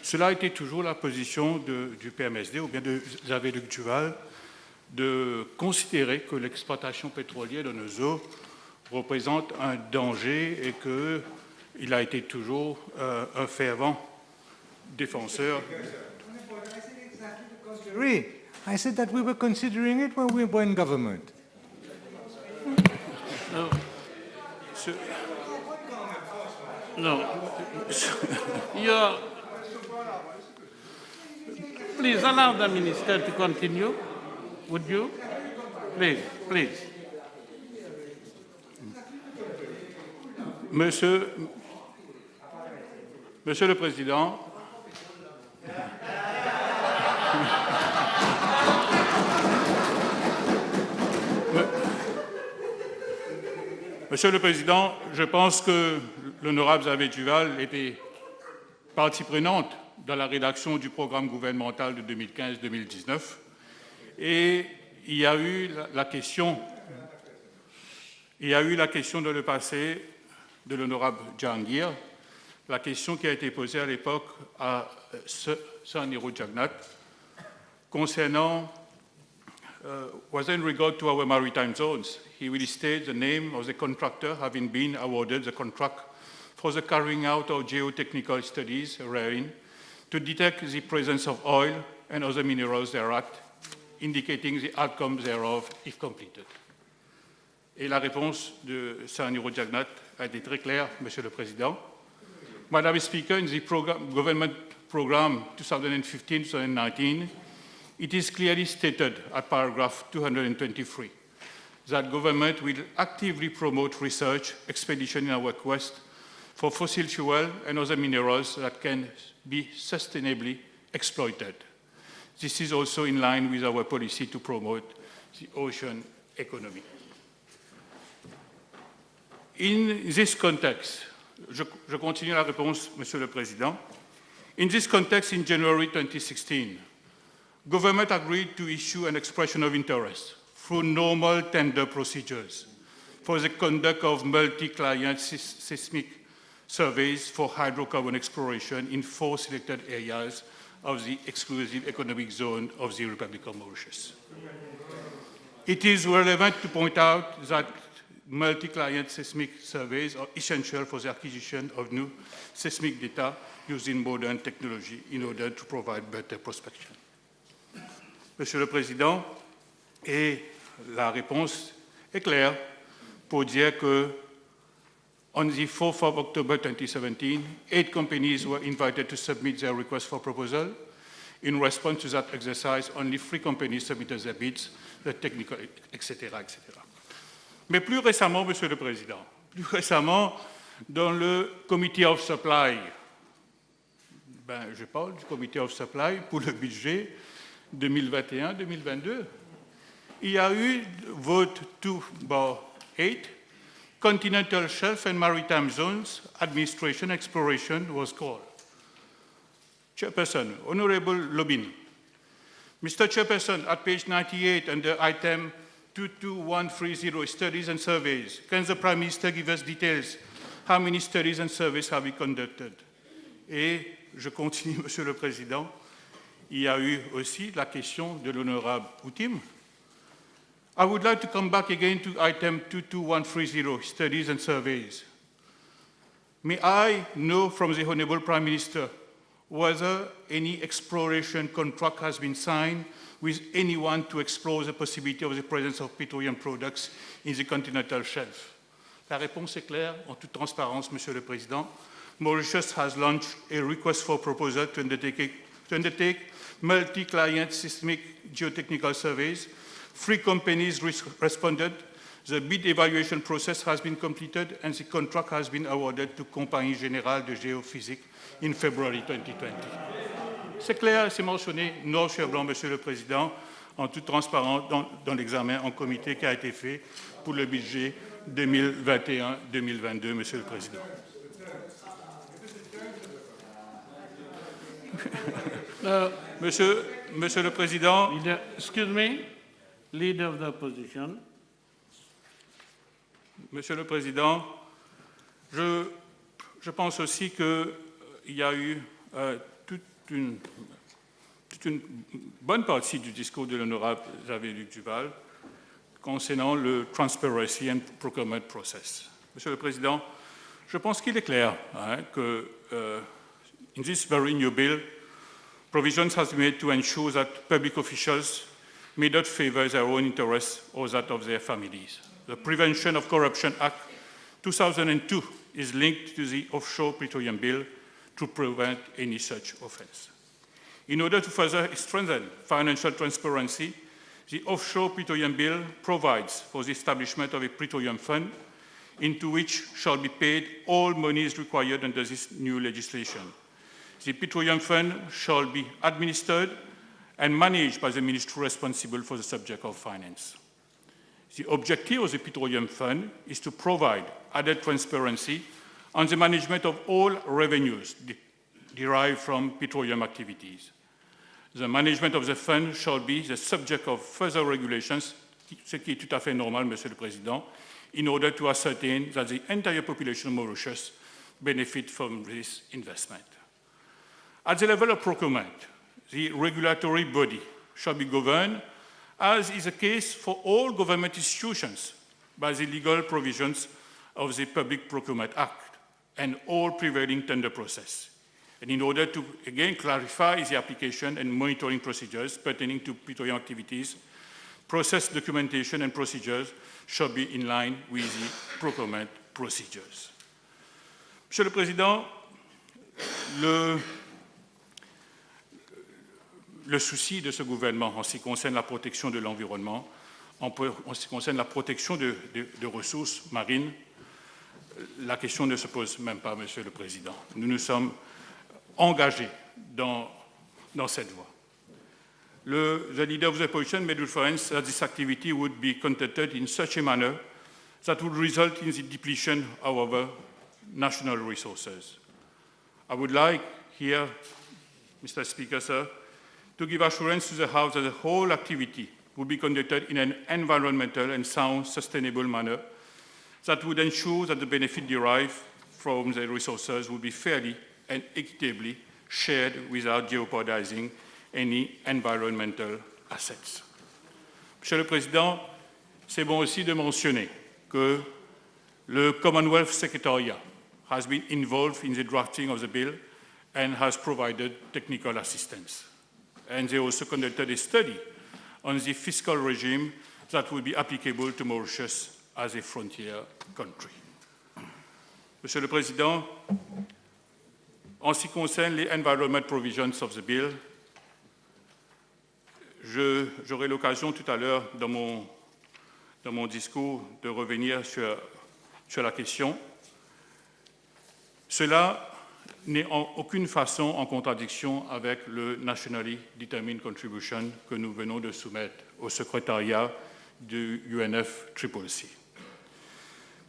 Cela a été toujours la position du PMSD ou bien de Xavier Luc Duval de considérer que l'exploitation pétrolière de nos eaux représente un danger et qu'il a été toujours un fervent défenseur. I said that we were considering it when we were in government. No. Please allow the minister to continue. Would you? Please, please. Monsieur le Président, Monsieur le Président, je pense que l'honorable Xavier Duval était partie prenante dans la rédaction du programme gouvernemental de 2015-2019 et il y a eu la question dans le passé de l'honorable Jahangir, la question qui a été posée à l'époque à Sir Niro Jagnat concernant was in regard to our maritime zones. He will state the name of the contractor having been awarded the contract for the carrying out of geotechnical studies therein to detect the presence of oil and other minerals thereat, indicating the outcome thereof if completed. Et la réponse de Sir Niro Jagnat a été très claire, Monsieur le Président. Madam Speaker, in the government program 2015-2019, it is clearly stated at paragraph 223 that government will actively promote research expedition in our quest for fossil fuel and other minerals that can be sustainably exploited. This is also in line with our policy to promote the ocean economy. In this context, je continue la réponse, Monsieur le Président. In this context, in January 2016, government agreed to issue an expression of interest through normal tender procedures for the conduct of multi-client seismic surveys for hydrocarbon exploration in 4 selected areas of the exclusive economic zone of the Republic of Mauritius. It is relevant to point out that multi-client seismic surveys are essential for the acquisition of new seismic data using modern technology in order to provide better prospection. Monsieur le Président, et la réponse est claire pour dire que on the 4th of October 2017, 8 companies were invited to submit their request for proposal. In response to that exercise, only 3 companies submitted their bids, the technical, etc., etc. Mais plus récemment, Monsieur le Président, dans le Committee of Supply, je parle du Committee of Supply pour le budget 2021-2022, il y a eu vote 2/8, Continental Shelf and Maritime Zones Administration Exploration was called. Chairperson, Honorable Lobin, Mr. Chairperson, at page 98 under item 22130, studies and surveys, can the Prime Minister give us details how many studies and surveys have been conducted? Et je continue, Monsieur le Président, il y a eu aussi la question de l'honorable Outim. I would like to come back again to item 22130, studies and surveys. May I know from the Honorable Prime Minister whether any exploration contract has been signed with anyone to explore the possibility of the presence of petroleum products in the continental shelf? La réponse est claire, en toute transparence, Monsieur le Président. Mauritius has launched a request for proposal to undertake multi-client seismic geotechnical surveys. 3 companies responded. The bid evaluation process has been completed and the contract has been awarded to Compagnie Générale de Géophysique in February 2020. C'est clair, c'est mentionné noir sur blanc, Monsieur le Président, en toute transparence dans l'examen en comité qui a été fait pour le budget 2021-2022, Monsieur le Président. Monsieur le Président. Excuse me, Leader of the Opposition. Monsieur le Président, je pense aussi qu'il y a eu toute une bonne partie du discours de l'honorable Xavier-Luc Duval concernant le Transparency and Procurement Process. Monsieur le Président, je pense qu'il est clair que in this very new bill, provisions have been made to ensure that public officials may not favor their own interests or that of their families. The Prevention of Corruption Act 2002 is linked to the Offshore Petroleum Bill to prevent any such offense. In order to further strengthen financial transparency, the Offshore Petroleum Bill provides for the establishment of a petroleum fund into which shall be paid all monies required under this new legislation. The petroleum fund shall be administered and managed by the ministry responsible for the subject of finance. The objective of the petroleum fund is to provide added transparency on the management of all revenues derived from petroleum activities. The management of the fund shall be the subject of further regulations, ce qui est tout à fait normal, Monsieur le Président, in order to ascertain that the entire population of Mauritius benefit from this investment. At the level of procurement, the regulatory body shall be governed, as is the case for all government institutions, by the legal provisions of the Public Procurement Act and all prevailing tender process. And in order to, again, clarify the application and monitoring procedures pertaining to petroleum activities, process documentation and procedures shall be in line with the procurement procedures. Monsieur le Président, le souci de ce gouvernement en ce qui concerne la protection de l'environnement, en ce qui concerne la protection de ressources marines, la question ne se pose même pas, Monsieur le Président. Nous nous sommes engagés dans cette voie. The leader of the opposition made reference that this activity would be conducted in such a manner that would result in the depletion of our national resources. I would like here, Mr. Speaker, sir, to give assurance to the House that the whole activity would be conducted in an environmental and sound, sustainable manner that would ensure that the benefit derived from the resources would be fairly and equitably shared without jeopardizing any environmental assets. Monsieur le Président, c'est bon aussi de mentionner que le Commonwealth Secretariat has been involved in the drafting of the bill and has provided technical assistance. And they also conducted a study on the fiscal regime that will be applicable to Mauritius as a frontier country. Monsieur le Président, en ce qui concerne les environment provisions of the bill, j'aurai l'occasion tout à l'heure dans mon discours de revenir sur la question. Cela n'est en aucune façon en contradiction avec le Nationally Determined Contribution que nous venons de soumettre au secrétariat du UNFCCC.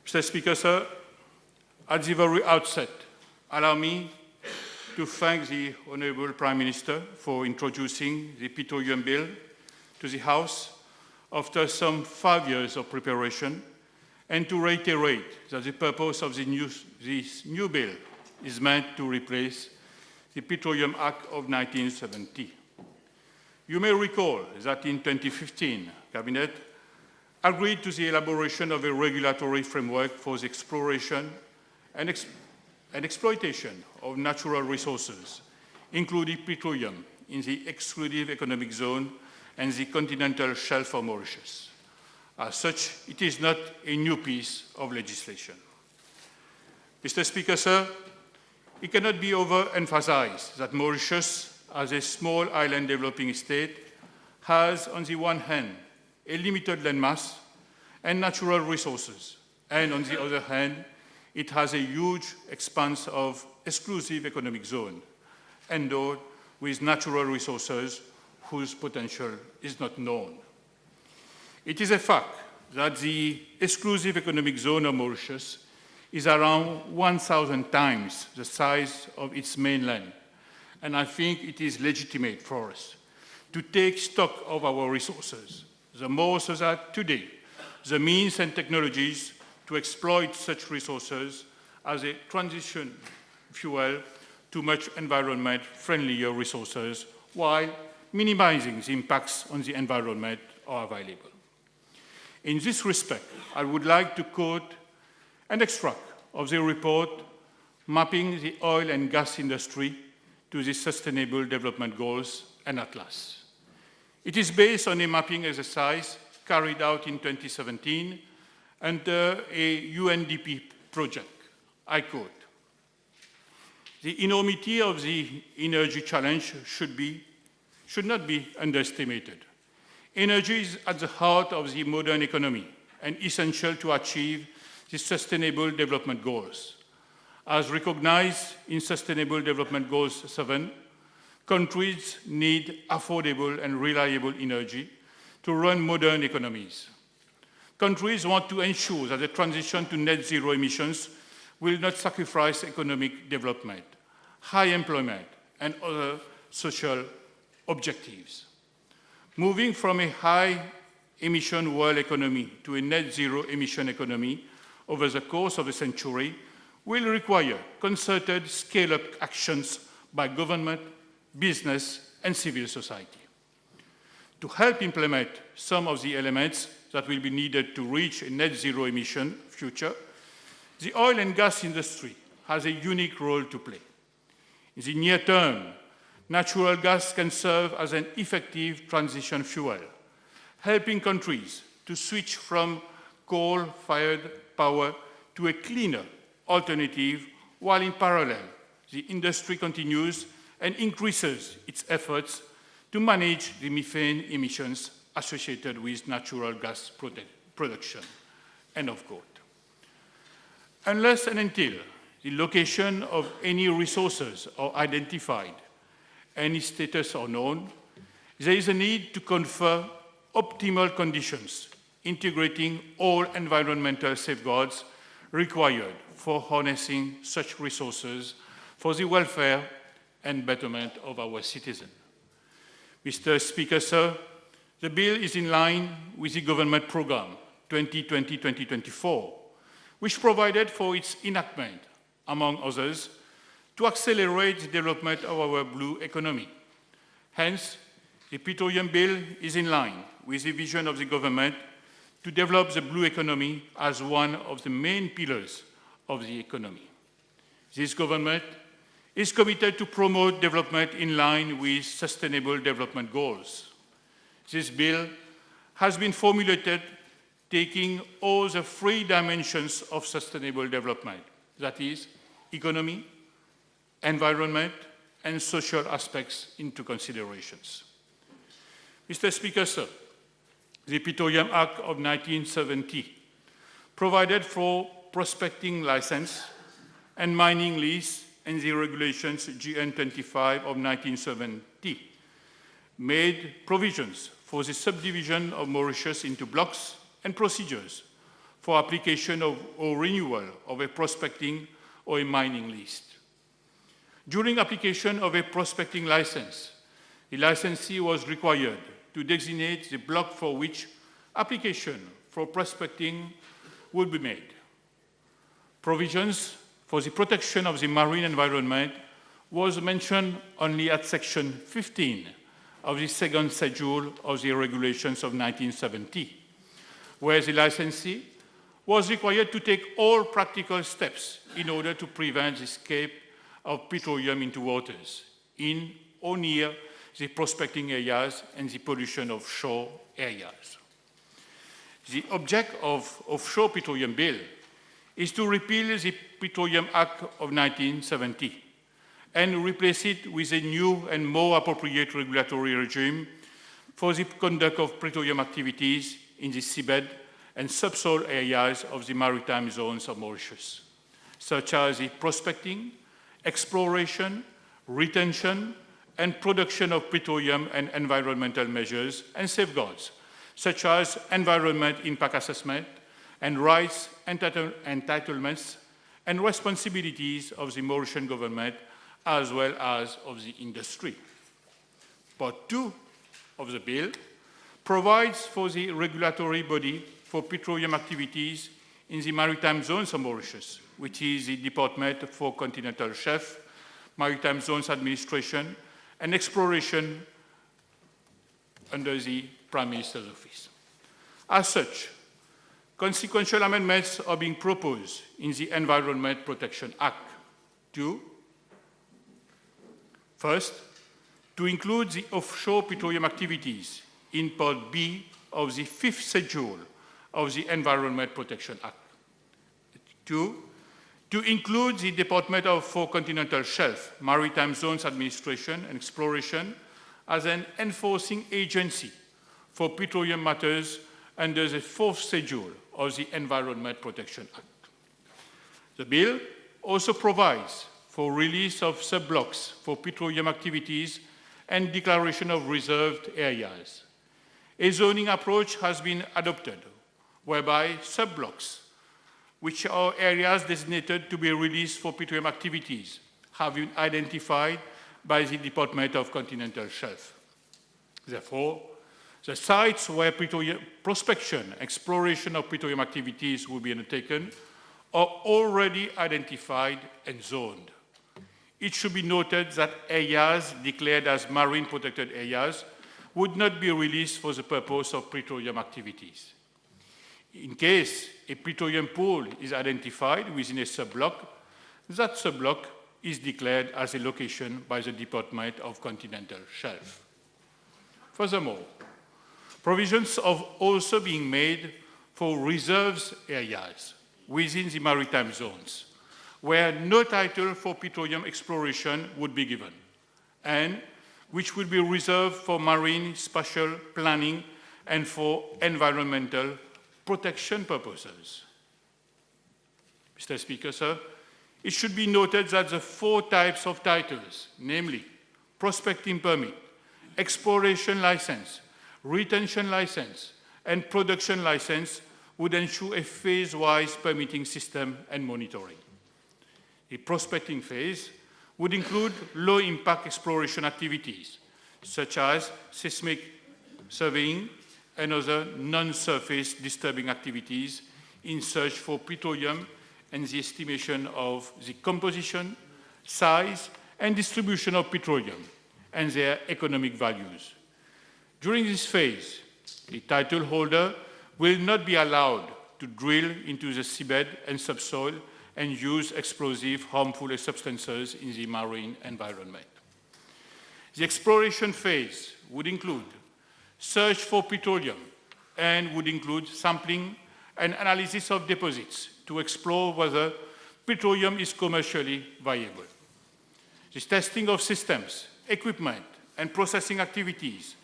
Mr. Speaker, sir, at the very outset, allow me to thank the Honourable Prime Minister for introducing the Petroleum Bill to the House after some 5 years of preparation, and to reiterate that the purpose of this new bill is meant to replace the Petroleum Act of 1970. You may recall that in 2015, Cabinet agreed to the elaboration of a regulatory framework for the exploration and exploitation of natural resources, including petroleum, in the exclusive economic zone and the continental shelf of Mauritius. As such, it is not a new piece of legislation. Mr. Speaker, sir, it cannot be overemphasized that Mauritius, as a small island developing state, has, on the one hand, a limited landmass and natural resources, and on the other hand, it has a huge expanse of exclusive economic zone, endowed with natural resources whose potential is not known. It is a fact that the exclusive economic zone of Mauritius is around 1,000 times the size of its mainland, and I think it is legitimate for us to take stock of our resources, the more so that today the means and technologies to exploit such resources as a transition fuel too much environment-friendlier resources while minimizing the impacts on the environment are available. In this respect, I would like to quote an extract of the report Mapping the Oil and Gas Industry to the Sustainable Development Goals, an Atlas. It is based on a mapping exercise carried out in 2017 under a UNDP project. I quote, "The enormity of the energy challenge should not be underestimated. Energy is at the heart of the modern economy and essential to achieve the Sustainable Development Goals. As recognized in Sustainable Development Goals 7, countries need affordable and reliable energy to run modern economies. Countries want to ensure that the transition to net zero emissions will not sacrifice economic development, high employment, and other social objectives. Moving from a high-emission world economy to a net zero emission economy over the course of a century will require concerted scale-up actions by government, business, and civil society. To help implement some of the elements that will be needed to reach a net zero emission future, the oil and gas industry has a unique role to play. In the near term, natural gas can serve as an effective transition fuel, helping countries to switch from coal-fired power to a cleaner alternative, while in parallel, the industry continues and increases its efforts to manage the methane emissions associated with natural gas production." End of quote. Unless and until the location of any resources are identified, any status are known, there is a need to confer optimal conditions, integrating all environmental safeguards required for harnessing such resources for the welfare and betterment of our citizens. Mr. Speaker, sir, the bill is in line with the government programme 2020-2024, which provided for its enactment, among others, to accelerate the development of our blue economy. Hence, the Petroleum bill is in line with the vision of the government to develop the blue economy as one of the main pillars of the economy. This government is committed to promote development in line with Sustainable Development Goals. This bill has been formulated taking all the three dimensions of sustainable development, that is, economy, environment, and social aspects into considerations. Mr. Speaker, sir, the Petroleum Act of 1970 provided for prospecting license and mining lease, and the regulations GN 25 of 1970 made provisions for the subdivision of Mauritius into blocks and procedures for application of or renewal of a prospecting or a mining lease. During application of a prospecting license, the licensee was required to designate the block for which application for prospecting would be made. Provisions for the protection of the marine environment was mentioned only at Section 15 of the second schedule of the regulations of 1970, where the licensee was required to take all practical steps in order to prevent the escape of petroleum into waters in or near the prospecting areas and the pollution of shore areas. The object of Offshore Petroleum Bill is to repeal the Petroleum Act of 1970 and replace it with a new and more appropriate regulatory regime for the conduct of petroleum activities in the seabed and subsoil areas of the maritime zones of Mauritius, such as the prospecting, exploration, retention, and production of petroleum and environmental measures and safeguards, such as environment impact assessment and rights, entitlements, and responsibilities of the Mauritian government as well as of the industry. Part 2 of the bill provides for the regulatory body for petroleum activities in the maritime zones of Mauritius, which is the Department for Continental Shelf, Maritime Zones Administration, and Exploration under the Prime Minister's Office. As such, consequential amendments are being proposed in the Environment Protection Act to, first, to include the offshore petroleum activities in Part B of the 5th schedule of the Environment Protection Act. Two, to include the Department for Continental Shelf, Maritime Zones Administration and Exploration as an enforcing agency for petroleum matters under the 4th schedule of the Environment Protection Act. The bill also provides for release of sub-blocks for petroleum activities and declaration of reserved areas. A zoning approach has been adopted, whereby sub-blocks, which are areas designated to be released for petroleum activities, have been identified by the Department of Continental Shelf. Therefore, the sites where petroleum prospection, exploration of petroleum activities will be undertaken are already identified and zoned. It should be noted that areas declared as marine protected areas would not be released for the purpose of petroleum activities. In case a petroleum pool is identified within a sub-block, that sub-block is declared as a location by the Department of Continental Shelf. Furthermore, provisions are also being made for reserves areas within the maritime zones, where no title for petroleum exploration would be given, and which would be reserved for marine spatial planning and for environmental protection purposes. Mr. Speaker, sir, it should be noted that the 4 types of titles, namely prospecting permit, exploration license, retention license, and production license, would ensure a phase-wise permitting system and monitoring. The prospecting phase would include low-impact exploration activities, such as seismic surveying and other non-surface disturbing activities in search for petroleum and the estimation of the composition, size, and distribution of petroleum and their economic values. During this phase, the title holder will not be allowed to drill into the seabed and subsoil and use explosive, harmful substances in the marine environment. The exploration phase would include search for petroleum and would include sampling and analysis of deposits to explore whether petroleum is commercially viable. The testing of systems, equipment, and processing activities,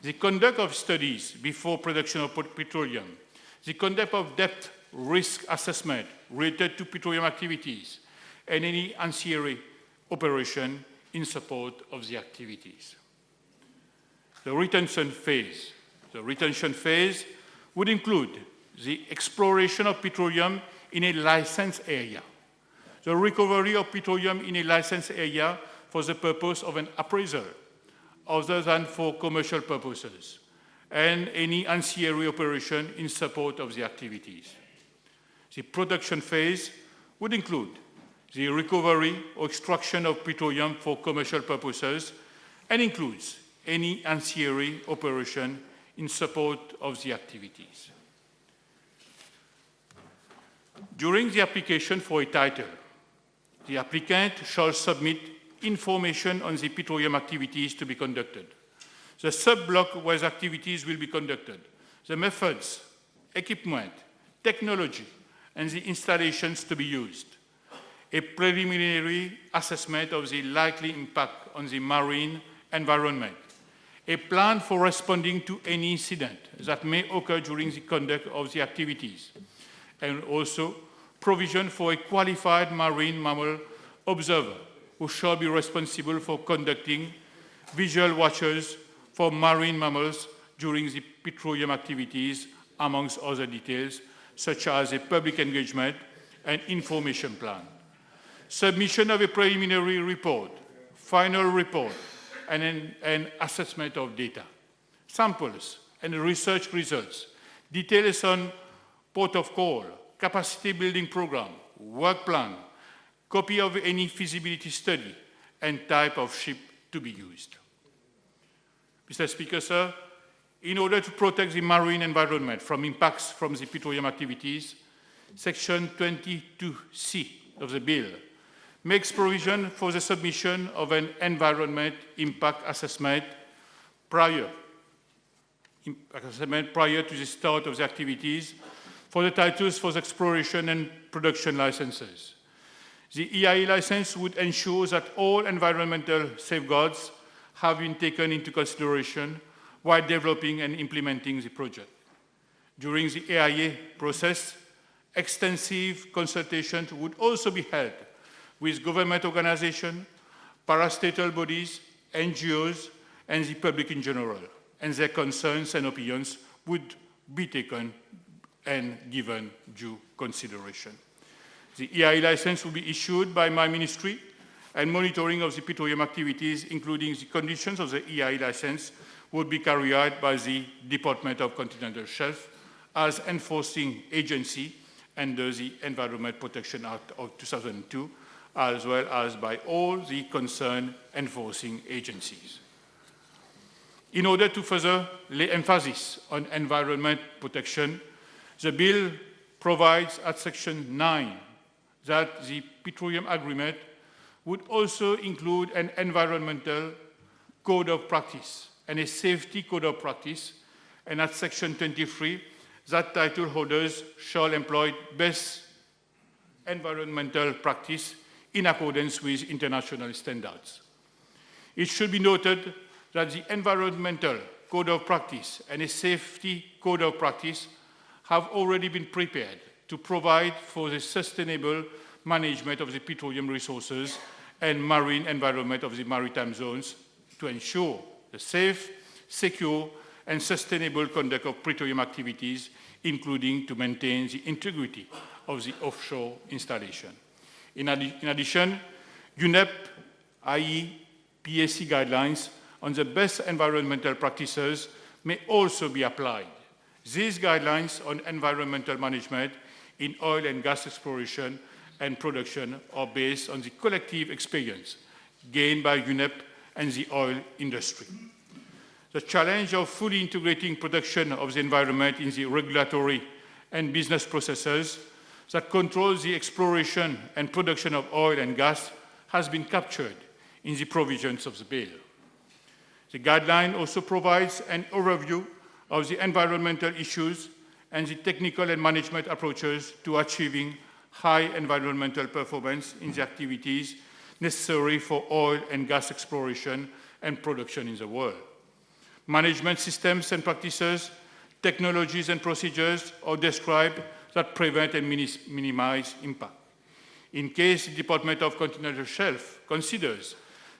the conduct of studies before production of petroleum, the conduct of depth risk assessment related to petroleum activities, and any ancillary operation in support of the activities. The retention phase would include the exploration of petroleum in a licensed area, the recovery of petroleum in a licensed area for the purpose of an appraisal other than for commercial purposes, and any ancillary operation in support of the activities. The production phase would include the recovery or extraction of petroleum for commercial purposes and includes any ancillary operation in support of the activities. During the application for a title, the applicant shall submit information on the petroleum activities to be conducted, the sub-block where the activities will be conducted, the methods, equipment, technology, and the installations to be used, a preliminary assessment of the likely impact on the marine environment, a plan for responding to any incident that may occur during the conduct of the activities, and also provision for a qualified marine mammal observer who shall be responsible for conducting visual watches for marine mammals during the petroleum activities, amongst other details, such as a public engagement and information plan. Submission of a preliminary report, final report, and an assessment of data. Samples and research results, details on port of call, capacity building program, work plan, copy of any feasibility study, and type of ship to be used. Mr. Speaker, sir, in order to protect the marine environment from impacts from the petroleum activities, Section 22C of the bill makes provision for the submission of an environment impact assessment prior to the start of the activities for the titles for the exploration and production licenses. The EIA license would ensure that all environmental safeguards have been taken into consideration while developing and implementing the project. During the EIA process, extensive consultations would also be held with government organizations, parastatal bodies, NGOs, and the public in general, and their concerns and opinions would be taken and given due consideration. The EIA license will be issued by my ministry, and monitoring of the petroleum activities, including the conditions of the EIA license, would be carried out by the Department of Continental Shelf as enforcing agency under the Environment Protection Act of 2002, as well as by all the concerned enforcing agencies. In order to further lay emphasis on environment protection, the bill provides at Section 9 that the petroleum agreement would also include an environmental code of practice and a safety code of practice, and at Section 23 that title holders shall employ best environmental practice in accordance with international standards. It should be noted that the environmental code of practice and a safety code of practice have already been prepared to provide for the sustainable management of the petroleum resources and marine environment of the maritime zones to ensure the safe, secure, and sustainable conduct of petroleum activities, including to maintain the integrity of the offshore installation. In addition, UNEP, i.e. PSC guidelines on the best environmental practices may also be applied. These guidelines on environmental management in oil and gas exploration and production are based on the collective experience gained by UNEP and the oil industry. The challenge of fully integrating protection of the environment in the regulatory and business processes that control the exploration and production of oil and gas has been captured in the provisions of the bill. The guideline also provides an overview of the environmental issues and the technical and management approaches to achieving high environmental performance in the activities necessary for oil and gas exploration and production in the world. Management systems and practices, technologies and procedures are described that prevent and minimize impact. In case the Department of Continental Shelf considers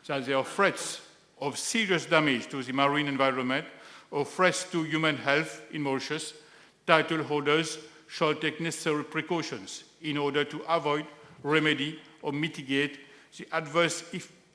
that there are threats of serious damage to the marine environment or threats to human health in Mauritius, title holders shall take necessary precautions in order to avoid, remedy, or mitigate the adverse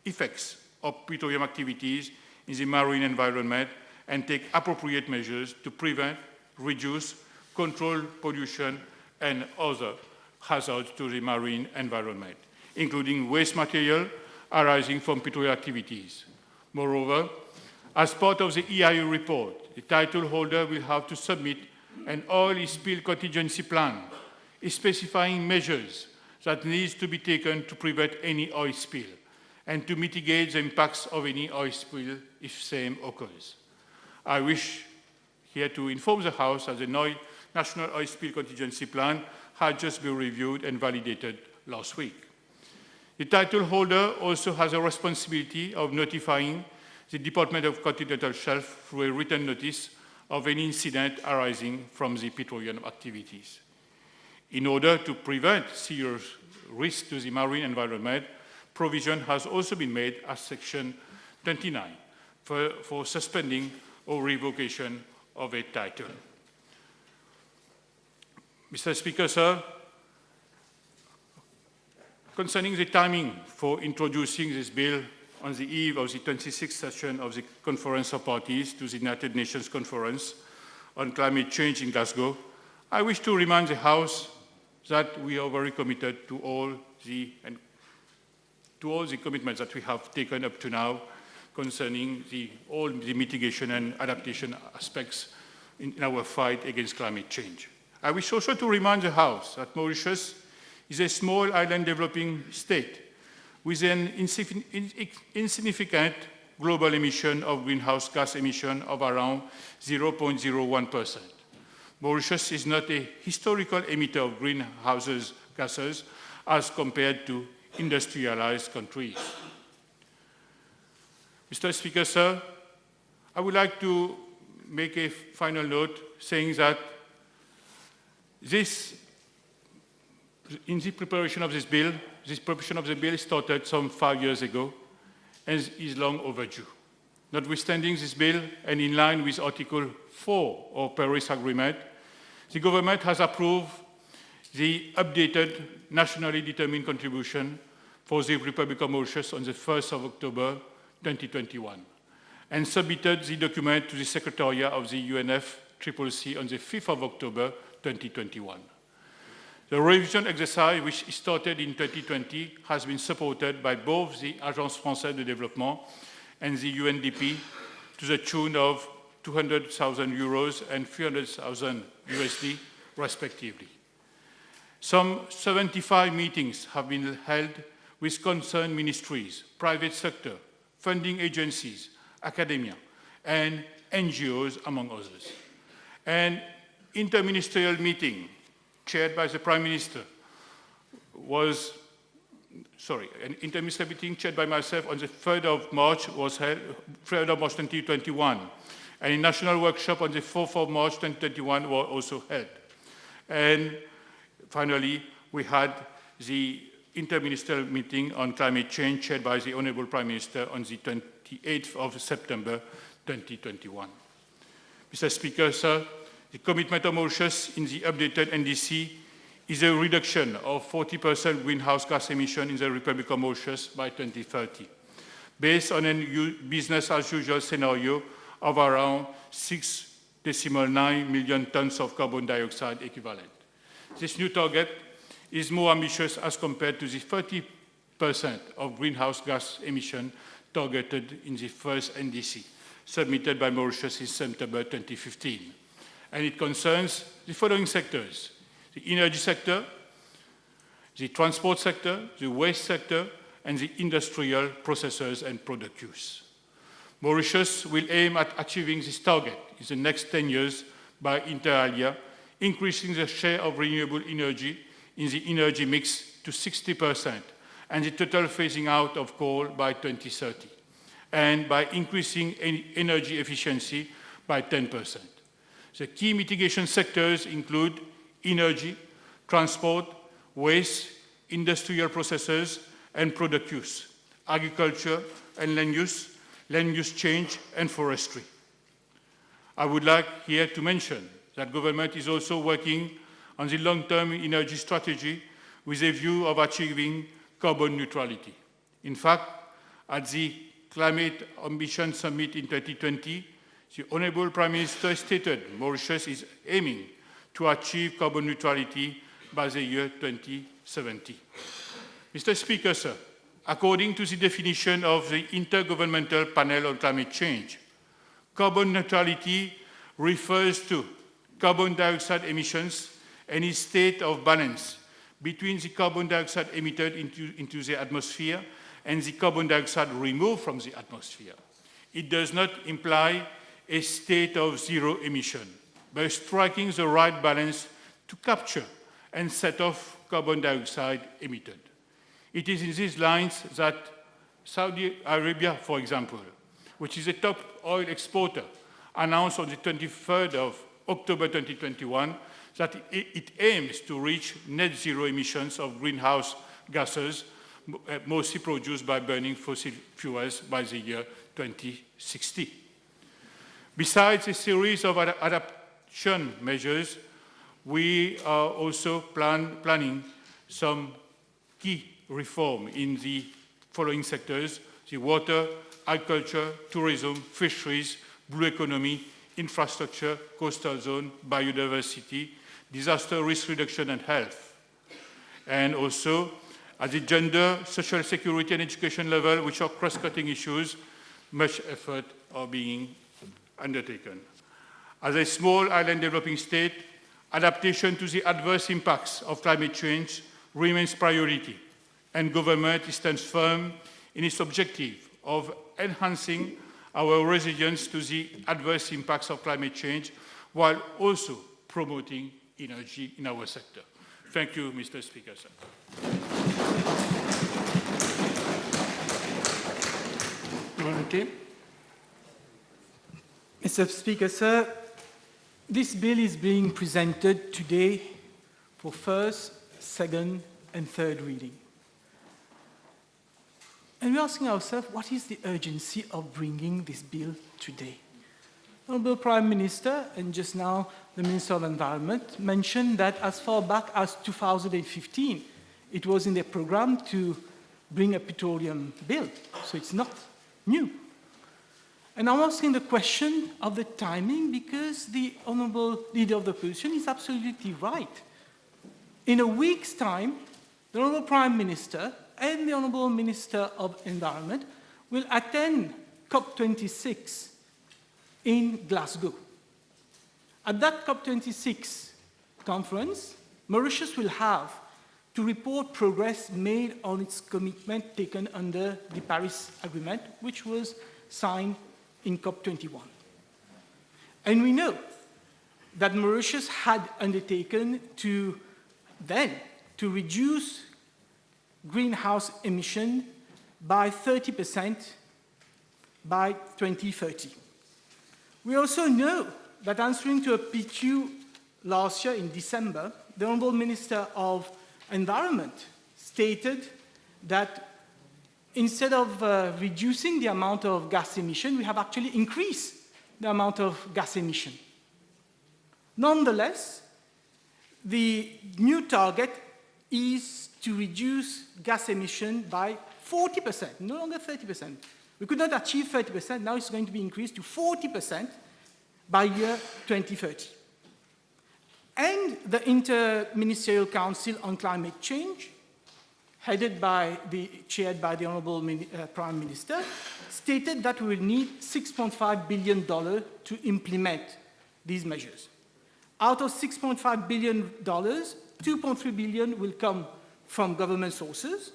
effects of petroleum activities in the marine environment and take appropriate measures to prevent, reduce, control pollution and other hazards to the marine environment, including waste material arising from petroleum activities. Moreover, as part of the EIA report, the title holder will have to submit an oil spill contingency plan specifying measures that need to be taken to prevent any oil spill and to mitigate the impacts of any oil spill if same occurs. I wish here to inform the House that the National Oil Spill Contingency Plan had just been reviewed and validated last week. The title holder also has a responsibility of notifying the Department of Continental Shelf through a written notice of any incident arising from the petroleum activities. In order to prevent serious risk to the marine environment, provision has also been made as Section 29 for suspending or revocation of a title. Mr. Speaker, sir, concerning the timing for introducing this bill on the eve of the 26th session of the Conference of Parties to the United Nations Conference on Climate Change in Glasgow, I wish to remind the House that we are very committed to to all the commitments that we have taken up to now concerning all the mitigation and adaptation aspects in our fight against climate change. I wish also to remind the House that Mauritius is a small island developing state with an insignificant global emission of greenhouse gas emission of around 0.01%. Mauritius is not a historical emitter of greenhouse gases as compared to industrialized countries. Mr. Speaker, sir, I would like to make a final note saying that in the preparation of this bill, started some 5 years ago and is long overdue. Notwithstanding this bill and in line with Article 4 of Paris Agreement, the government has approved the updated nationally determined contribution for the Republic of Mauritius on the 1st of October 2021 and submitted the document to the Secretariat of the UNFCCC on the 5th of October 2021. The revision exercise, which started in 2020, has been supported by both the Agence Française de Développement and the UNDP to the tune of 200,000 euros and 300,000 USD, respectively. Some 75 meetings have been held with concerned ministries, private sector, funding agencies, academia, and NGOs, among others. An interministerial meeting chaired by the Prime Minister an interministerial meeting chaired by myself on the 3rd of March was held, 3rd of March 2021, and a national workshop on the 4th of March 2021 were also held. And finally, we had the interministerial meeting on climate change chaired by the Honourable Prime Minister on the 28th of September 2021. Mr. Speaker, sir, the commitment of Mauritius in the updated NDC is a reduction of 40% greenhouse gas emission in the Republic of Mauritius by 2030, based on a business-as-usual scenario of around 6.9 million tons of carbon dioxide equivalent. This new target is more ambitious as compared to the 30% of greenhouse gas emission targeted in the first NDC, submitted by Mauritius in September 2015. And it concerns the following sectors: the energy sector, the transport sector, the waste sector, and the industrial processors and product use. Mauritius will aim at achieving this target in the next 10 years by, inter alia, increasing the share of renewable energy in the energy mix to 60% and the total phasing out of coal by 2030, and by increasing energy efficiency by 10%. The key mitigation sectors include energy, transport, waste, industrial processes, and product use, agriculture and land use change, and forestry. I would like here to mention that government is also working on the long-term energy strategy with a view of achieving carbon neutrality. In fact, at the Climate Ambition Summit in 2020, the Honourable Prime Minister stated Mauritius is aiming to achieve carbon neutrality by the year 2070. Mr. Speaker, sir, according to the definition of the Intergovernmental Panel on Climate Change, carbon neutrality refers to carbon dioxide emissions and its state of balance between the carbon dioxide emitted into the atmosphere and the carbon dioxide removed from the atmosphere. It does not imply a state of zero emission, by striking the right balance to capture and set off carbon dioxide emitted. It is in these lines that Saudi Arabia, for example, which is a top oil exporter, announced on the 23rd of October 2021 that it aims to reach net zero emissions of greenhouse gases, mostly produced by burning fossil fuels, by the year 2060. Besides a series of adaptation measures, we are also planning some key reform in the following sectors: the water, agriculture, tourism, fisheries, blue economy, infrastructure, coastal zone, biodiversity, disaster risk reduction and health. And also At the gender, social security, and education level, which are cross-cutting issues, much effort are being undertaken. As a small island developing state, adaptation to the adverse impacts of climate change remains priority, and government stands firm in its objective of enhancing our resilience to the adverse impacts of climate change, while also promoting energy in our sector. Thank you, Mr. Speaker, sir. Mr. Speaker, sir, this bill is being presented today for first, second, and third reading. And we're asking ourselves, what is the urgency of bringing this bill today? Honourable Prime Minister, and just now the Minister of Environment, mentioned that as far back as 2015, it was in their programme to bring a petroleum bill, so it's not new. And I'm asking the question of the timing because the Honourable Leader of the Opposition is absolutely right. In a week's time, the Honourable Prime Minister and the Honourable Minister of Environment will attend COP26 in Glasgow. At that COP26 conference, Mauritius will have to report progress made on its commitment taken under the Paris Agreement, which was signed in COP21. And we know that Mauritius had undertaken to reduce greenhouse emission by 30% by 2030. We also know that answering to a PQ last year in December, the Honourable Minister of Environment stated that instead of reducing the amount of gas emission, we have actually increased the amount of gas emission. Nonetheless, the new target is to reduce gas emission by 40%, no longer 30%. We could not achieve 30%, now it's going to be increased to 40% by year 2030. And the Interministerial Council on Climate Change, chaired by the Honourable Prime Minister, stated that we will need $6.5 billion to implement these measures. Out of $6.5 billion, $2.3 billion will come from government sources,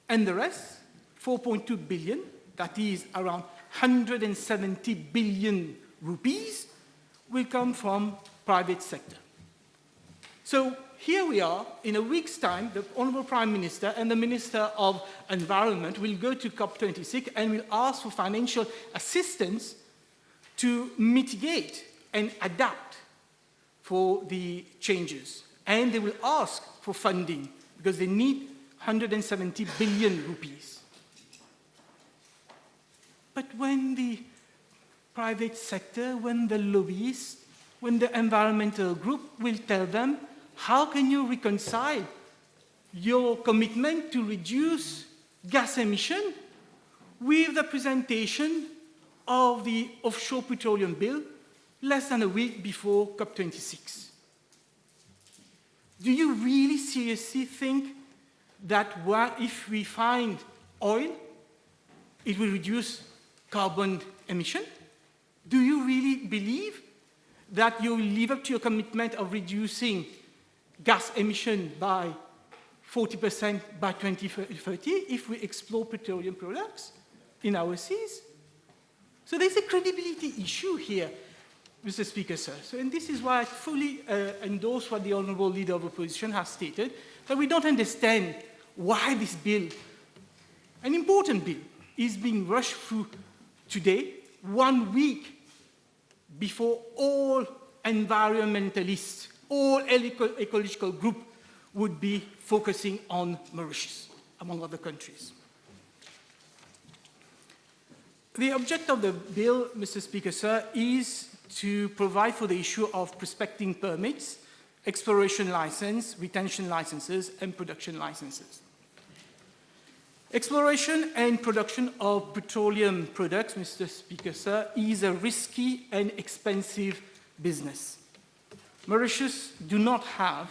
and the rest, $4.2 billion, that is around 170 billion rupees, will come from private sector. So here we are, in a week's time, the Honourable Prime Minister and the Minister of Environment will go to COP26 and will ask for financial assistance to mitigate and adapt for the changes. And they will ask for funding because they need 170 billion rupees. But when the private sector, when the lobbyists, when the environmental group will tell them, how can you reconcile your commitment to reduce gas emission with the presentation of the Offshore Petroleum Bill less than a week before COP26? Do you really seriously think that if we find oil, it will reduce carbon emission? Do you really believe that you will live up to your commitment of reducing gas emission by 40% by 2030 if we explore petroleum products in our seas? So there's a credibility issue here, Mr. Speaker, sir. And this is why I fully endorse what the Honourable Leader of Opposition has stated, that we don't understand why this bill, an important bill, is being rushed through today, 1 week before all environmentalists, all ecological groups would be focusing on Mauritius, among other countries. The object of the bill, Mr. Speaker, sir, is to provide for the issue of prospecting permits, exploration license, retention licenses, and production licenses. Exploration and production of petroleum products, Mr. Speaker, sir, is a risky and expensive business. Mauritius does not have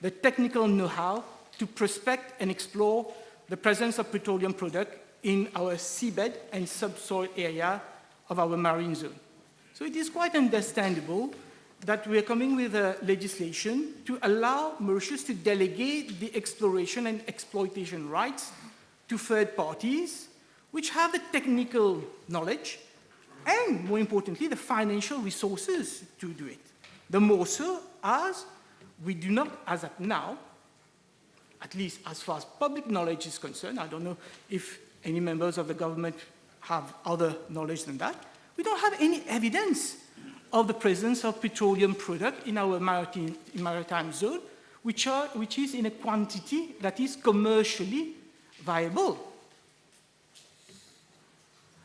the technical know-how to prospect and explore the presence of petroleum product in our seabed and subsoil area of our marine zone. So it is quite understandable that we are coming with a legislation to allow Mauritius to delegate the exploration and exploitation rights to third parties, which have the technical knowledge and, more importantly, the financial resources to do it. The more so as we do not, as at now, at least as far as public knowledge is concerned, I don't know if any members of the government have other knowledge than that, we don't have any evidence of the presence of petroleum product in our maritime zone, which is in a quantity that is commercially viable.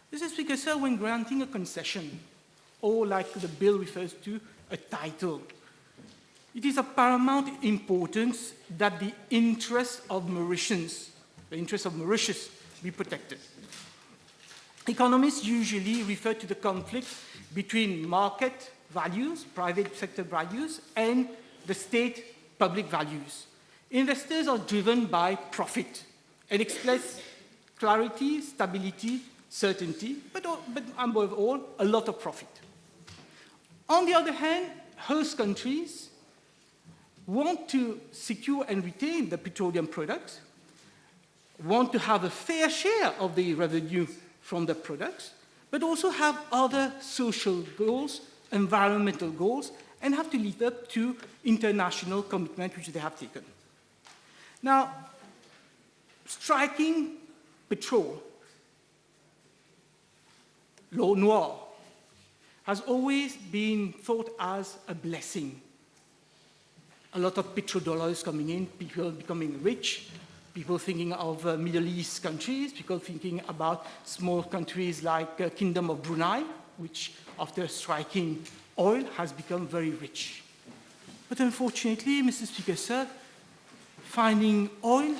This is because, sir, when granting a concession, or like the bill refers to, a title, it is of paramount importance that the interests of Mauritians, the interests of Mauritius, be protected. Economists usually refer to the conflict between market values, private sector values, and the state public values. Investors are driven by profit and express clarity, stability, certainty, but above all, a lot of profit. On the other hand, host countries want to secure and retain the petroleum products, want to have a fair share of the revenue from the products, but also have other social goals, environmental goals, and have to live up to international commitments which they have taken. Now, striking petrol, l'eau noire, has always been thought as a blessing. A lot of petrodollars coming in, people becoming rich, people thinking of Middle East countries, people thinking about small countries like Kingdom of Brunei, which after striking oil has become very rich. But unfortunately, Mr. Speaker, sir, finding oil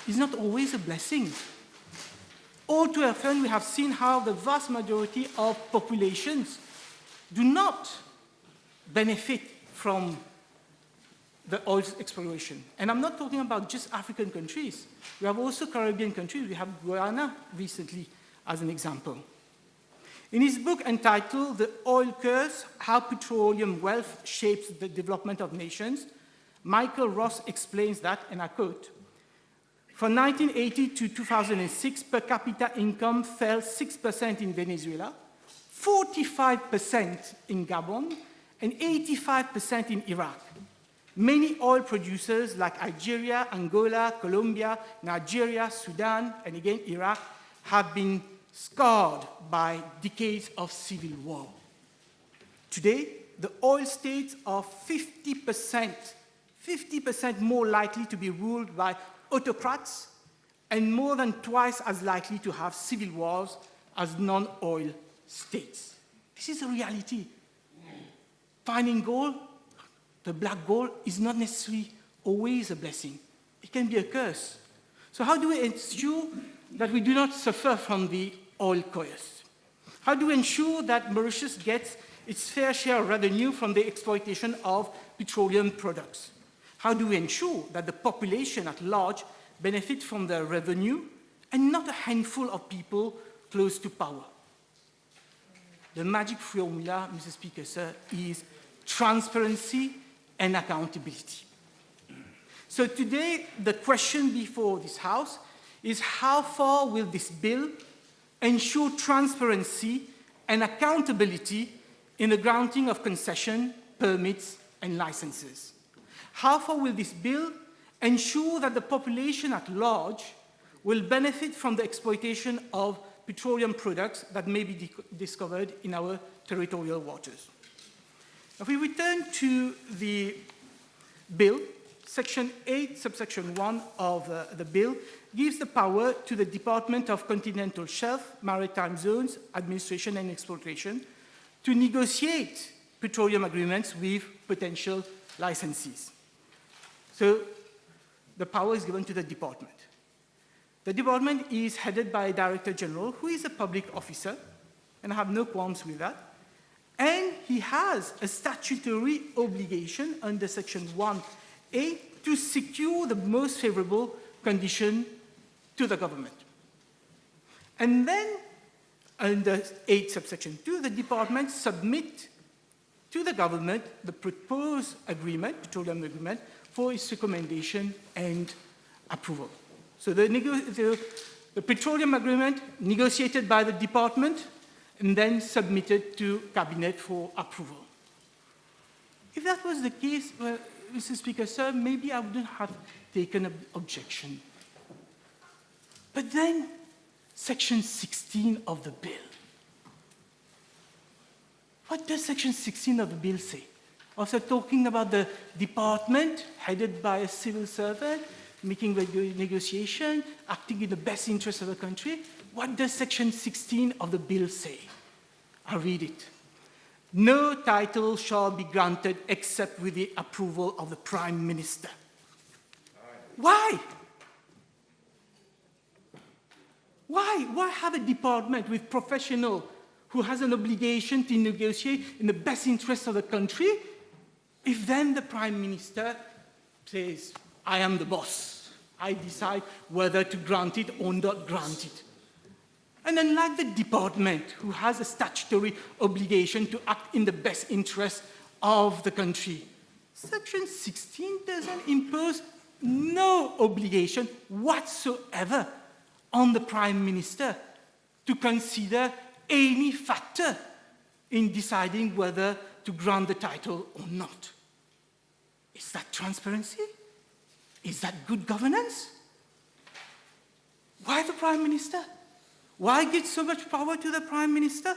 is not always a blessing. All too often, we have seen how the vast majority of populations do not benefit from the oil exploration. And I'm not talking about just African countries. We have also Caribbean countries. We have Guyana recently as an example. In his book entitled The Oil Curse, How Petroleum Wealth Shapes the Development of Nations, Michael Ross explains that, and I quote, from 1980 to 2006, per capita income fell 6% in Venezuela, 45% in Gabon, and 85% in Iraq. Many oil producers like Algeria, Angola, Colombia, Nigeria, Sudan, and again Iraq have been scarred by decades of civil war. Today, the oil states are 50% more likely to be ruled by autocrats and more than twice as likely to have civil wars as non-oil states. This is a reality. Finding gold, the black gold, is not necessarily always a blessing. It can be a curse. So how do we ensure that we do not suffer from the oil curse? How do we ensure that Mauritius gets its fair share of revenue from the exploitation of petroleum products? How do we ensure that the population at large benefits from the revenue and not a handful of people close to power? The magic formula, Mr. Speaker, sir, is transparency and accountability. So today, the question before this House is how far will this bill ensure transparency and accountability in the granting of concession, permits, and licenses? How far will this bill ensure that the population at large will benefit from the exploitation of petroleum products that may be discovered in our territorial waters? If we return to the bill, Section 8, subsection 1 of the bill gives the power to the Department of Continental Shelf, Maritime Zones, Administration and Exploitation to negotiate petroleum agreements with potential licensees. So the power is given to the department. The department is headed by a Director General who is a public officer, and I have no qualms with that. And he has a statutory obligation under Section 1A to secure the most favorable condition to the government. And then, under 8 subsection 2, the department submit to the government the proposed agreement, petroleum agreement, for its recommendation and approval. So the petroleum agreement negotiated by the department and then submitted to cabinet for approval. If that was the case, well, Mr. Speaker, sir, maybe I wouldn't have taken an objection. But then, Section 16 of the bill. What does Section 16 of the bill say? Also talking about the department headed by a civil servant, making negotiation, acting in the best interest of the country. What does Section 16 of the bill say? I'll read it. No title shall be granted except with the approval of the Prime Minister. Why? Why have a department with professionals who has an obligation to negotiate in the best interest of the country if then the Prime Minister says, I am the boss. I decide whether to grant it or not grant it. And unlike the department, who has a statutory obligation to act in the best interest of the country, Section 16 doesn't impose no obligation whatsoever on the Prime Minister to consider any factor in deciding whether to grant the title or not. Is that transparency? Is that good governance? Why the Prime Minister? Why give so much power to the Prime Minister?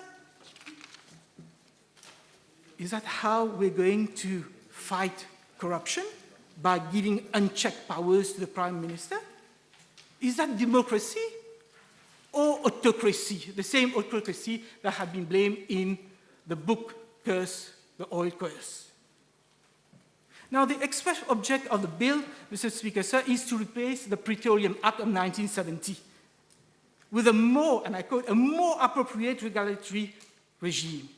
Is that how we're going to fight corruption? By giving unchecked powers to the Prime Minister? Is that democracy or autocracy? The same autocracy that had been blamed in the book Curse, the Oil Curse. Now, the express object of the bill, Mr. Speaker, sir, is to replace the Petroleum Act of 1970 with a more, and I quote, a more appropriate regulatory regime.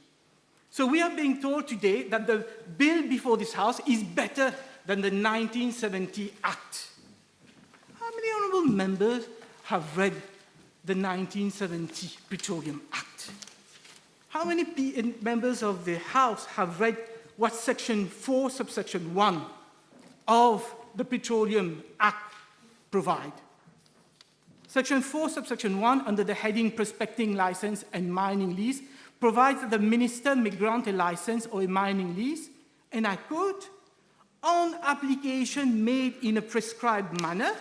So we are being told today that the bill before this House is better than the 1970 Act. How many honourable members have read the 1970 Petroleum Act? How many members of the House have read what Section 4, subsection 1 of the Petroleum Act provide? Section 4, subsection 1, under the heading Prospecting License and Mining Lease, provides that the minister may grant a license or a mining lease, and I quote, on application made in a prescribed manner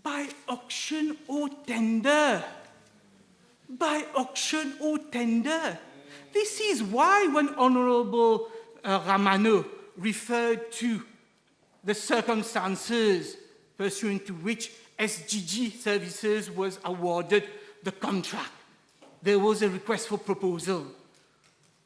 by auction or tender. By auction or tender. This is why when Honourable Ramano referred to the circumstances pursuant to which SGG Services was awarded the contract. There was a request for proposal.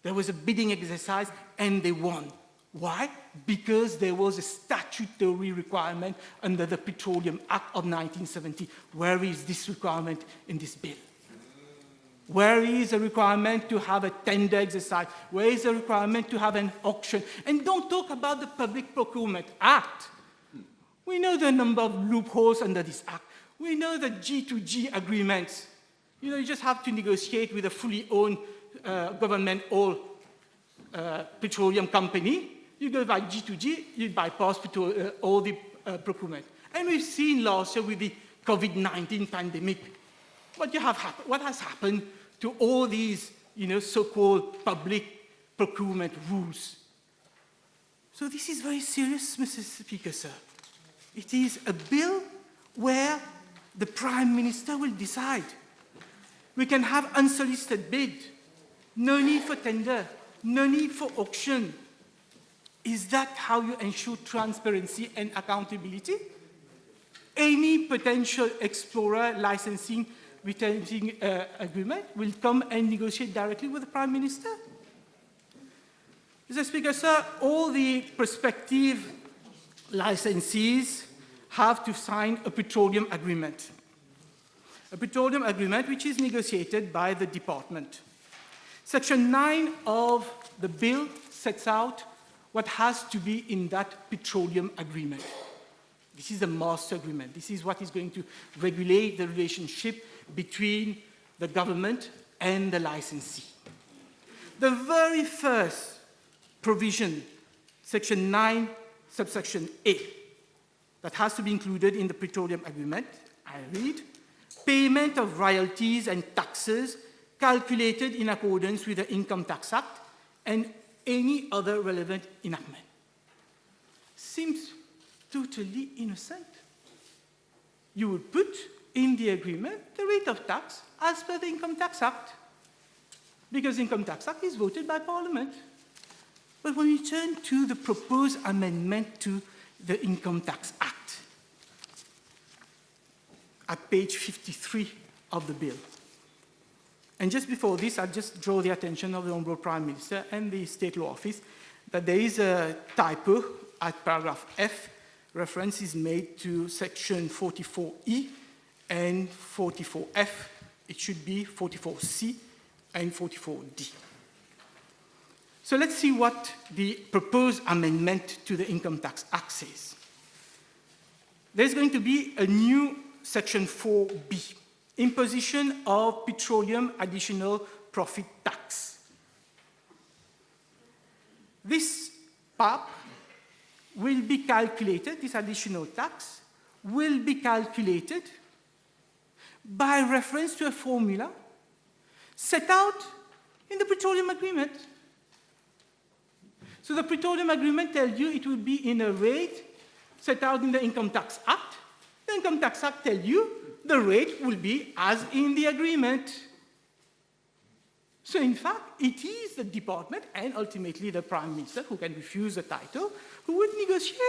There was a bidding exercise, and they won. Why? Because there was a statutory requirement under the Petroleum Act of 1970. Where is this requirement in this bill? Where is a requirement to have a tender exercise? Where is a requirement to have an auction? And don't talk about the Public Procurement Act. We know the number of loopholes under this act. We know the G2G agreements. You know, you just have to negotiate with a fully owned government-owned petroleum company. You go by G2G, you bypass all the procurement. And we've seen last year with the COVID-19 pandemic, what has happened to all these, so-called public procurement rules. So this is very serious, Mr. Speaker, sir. It is a bill where the Prime Minister will decide. We can have unsolicited bid, no need for tender, no need for auction. Is that how you ensure transparency and accountability? Any potential explorer licensing agreement will come and negotiate directly with the Prime Minister? Mr. Speaker, sir, all the prospective licensees have to sign a petroleum agreement. A petroleum agreement which is negotiated by the department. Section 9 of the bill sets out what has to be in that petroleum agreement. This is the master agreement. This is what is going to regulate the relationship between the government and the licensee. The very first provision, Section 9, subsection A, that has to be included in the petroleum agreement, I read, payment of royalties and taxes calculated in accordance with the Income Tax Act and any other relevant enactment. Seems totally innocent. You would put in the agreement the rate of tax as per the Income Tax Act, because the Income Tax Act is voted by Parliament. But when we turn to the proposed amendment to the Income Tax Act, at page 53 of the bill, and just before this, I'll just draw the attention of the Honourable Prime Minister and the State Law Office that there is a typo at paragraph F. Reference is made to section 44E and 44F. It should be 44C and 44D. So let's see what the proposed amendment to the Income Tax Act says. There's going to be a new section 4B, imposition of petroleum additional profit tax. This PAP will be calculated, this additional tax will be calculated by reference to a formula set out in the petroleum agreement. So the petroleum agreement tells you it will be in a rate set out in the Income Tax Act. The Income Tax Act tells you the rate will be as in the agreement. So in fact, it is the department and ultimately the Prime Minister who can refuse the title, who would negotiate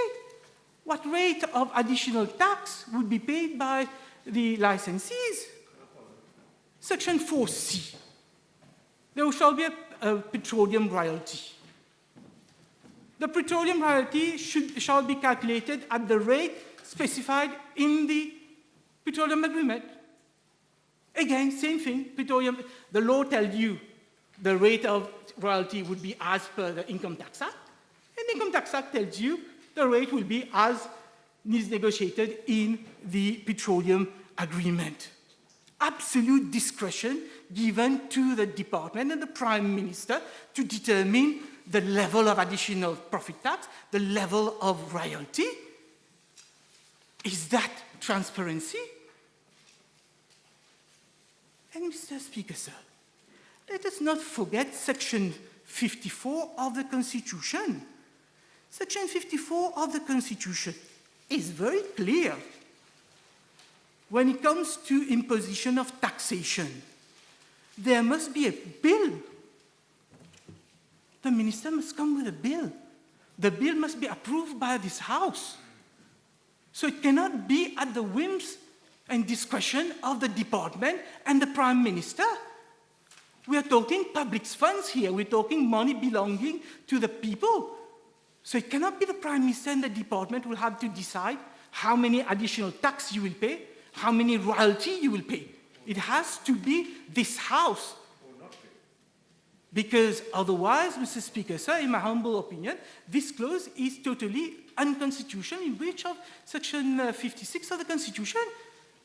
what rate of additional tax would be paid by the licensees. Section 4C. There shall be a petroleum royalty. The petroleum royalty shall be calculated at the rate specified in the petroleum agreement. Again, same thing. The law tells you the rate of royalty would be as per the Income Tax Act, and the Income Tax Act tells you the rate will be as is negotiated in the petroleum agreement. Absolute discretion given to the department and the Prime Minister to determine the level of additional profit tax, the level of royalty. Is that transparency? And Mr. Speaker, sir, let us not forget Section 54 of the Constitution. Section 54 of the Constitution is very clear when it comes to imposition of taxation. There must be a bill. The minister must come with a bill. The bill must be approved by this House. So it cannot be at the whims and discretion of the department and the Prime Minister. We are talking public funds here. We're talking money belonging to the people. So it cannot be the Prime Minister and the department will have to decide how many additional tax you will pay, how many royalty you will pay. It has to be this House. Because otherwise, Mr. Speaker, sir, in my humble opinion, this clause is totally unconstitutional in breach of Section 56 of the Constitution,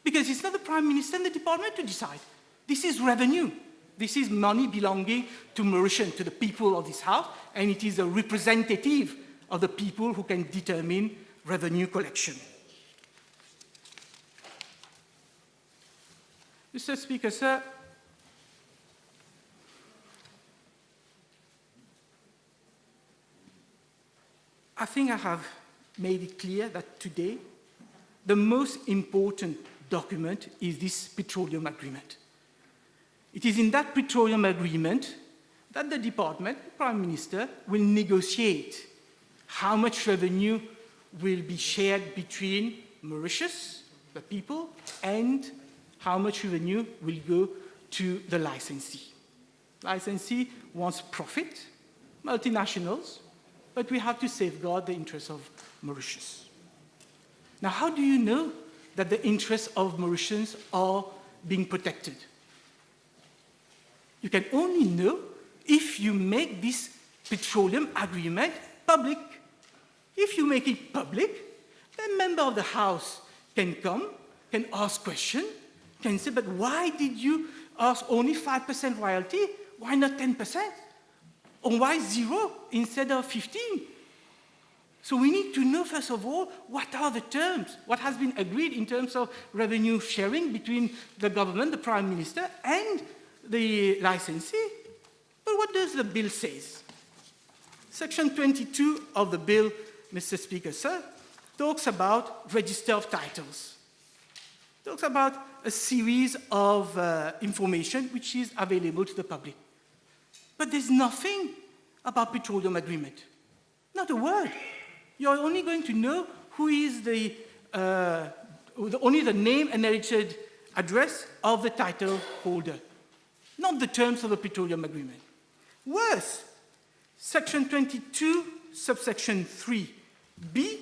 because it's not the Prime Minister and the department to decide. This is revenue. This is money belonging to Mauritians, to the people of this House, and it is a representative of the people who can determine revenue collection. Mr. Speaker, sir, I think I have made it clear that today the most important document is this petroleum agreement. It is in that petroleum agreement that the department, the Prime Minister, will negotiate how much revenue will be shared between Mauritius, the people, and how much revenue will go to the licensee. Licensee wants profit, multinationals, but we have to safeguard the interests of Mauritius. Now, how do you know that the interests of Mauritians are being protected? You can only know if you make this petroleum agreement public. If you make it public, a member of the House can come, can ask questions, can say, but why did you ask only 5% royalty? Why not 10%? Or why 0 instead of 15? So we need to know, first of all, what are the terms? What has been agreed in terms of revenue sharing between the government, the Prime Minister, and the licensee? But what does the bill say? Section 22 of the bill, Mr. Speaker, sir, talks about register of titles. Talks about a series of information which is available to the public. But there's nothing about petroleum agreement. Not a word. You're only going to know who is only the name and registered address of the title holder, not the terms of the petroleum agreement. Worse, Section 22, subsection 3b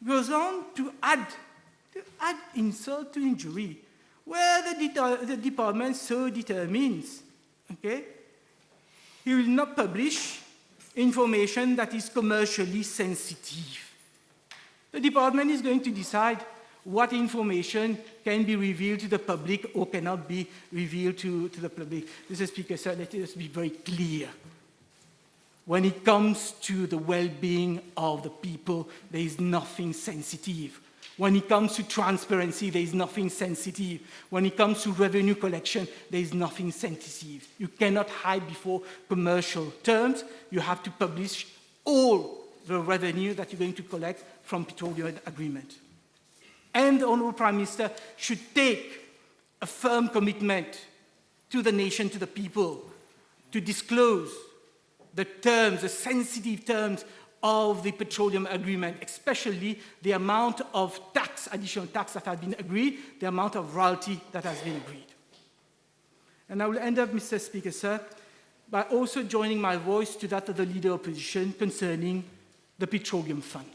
goes on to add insult to injury, where the department so determines, okay, he will not publish information that is commercially sensitive. The department is going to decide what information can be revealed to the public or cannot be revealed to the public. Mr. Speaker, sir, let us be very clear. When it comes to the well-being of the people, there is nothing sensitive. When it comes to transparency, there is nothing sensitive. When it comes to revenue collection, there is nothing sensitive. You cannot hide before commercial terms. You have to publish all the revenue that you're going to collect from petroleum agreement. And the Honourable Prime Minister should take a firm commitment to the nation, to the people, to disclose the terms, the sensitive terms of the petroleum agreement, especially the amount of tax, additional tax that has been agreed, the amount of royalty that has been agreed. And I will end up, Mr. Speaker, sir, by also joining my voice to that of the Leader of Opposition concerning the Petroleum Fund.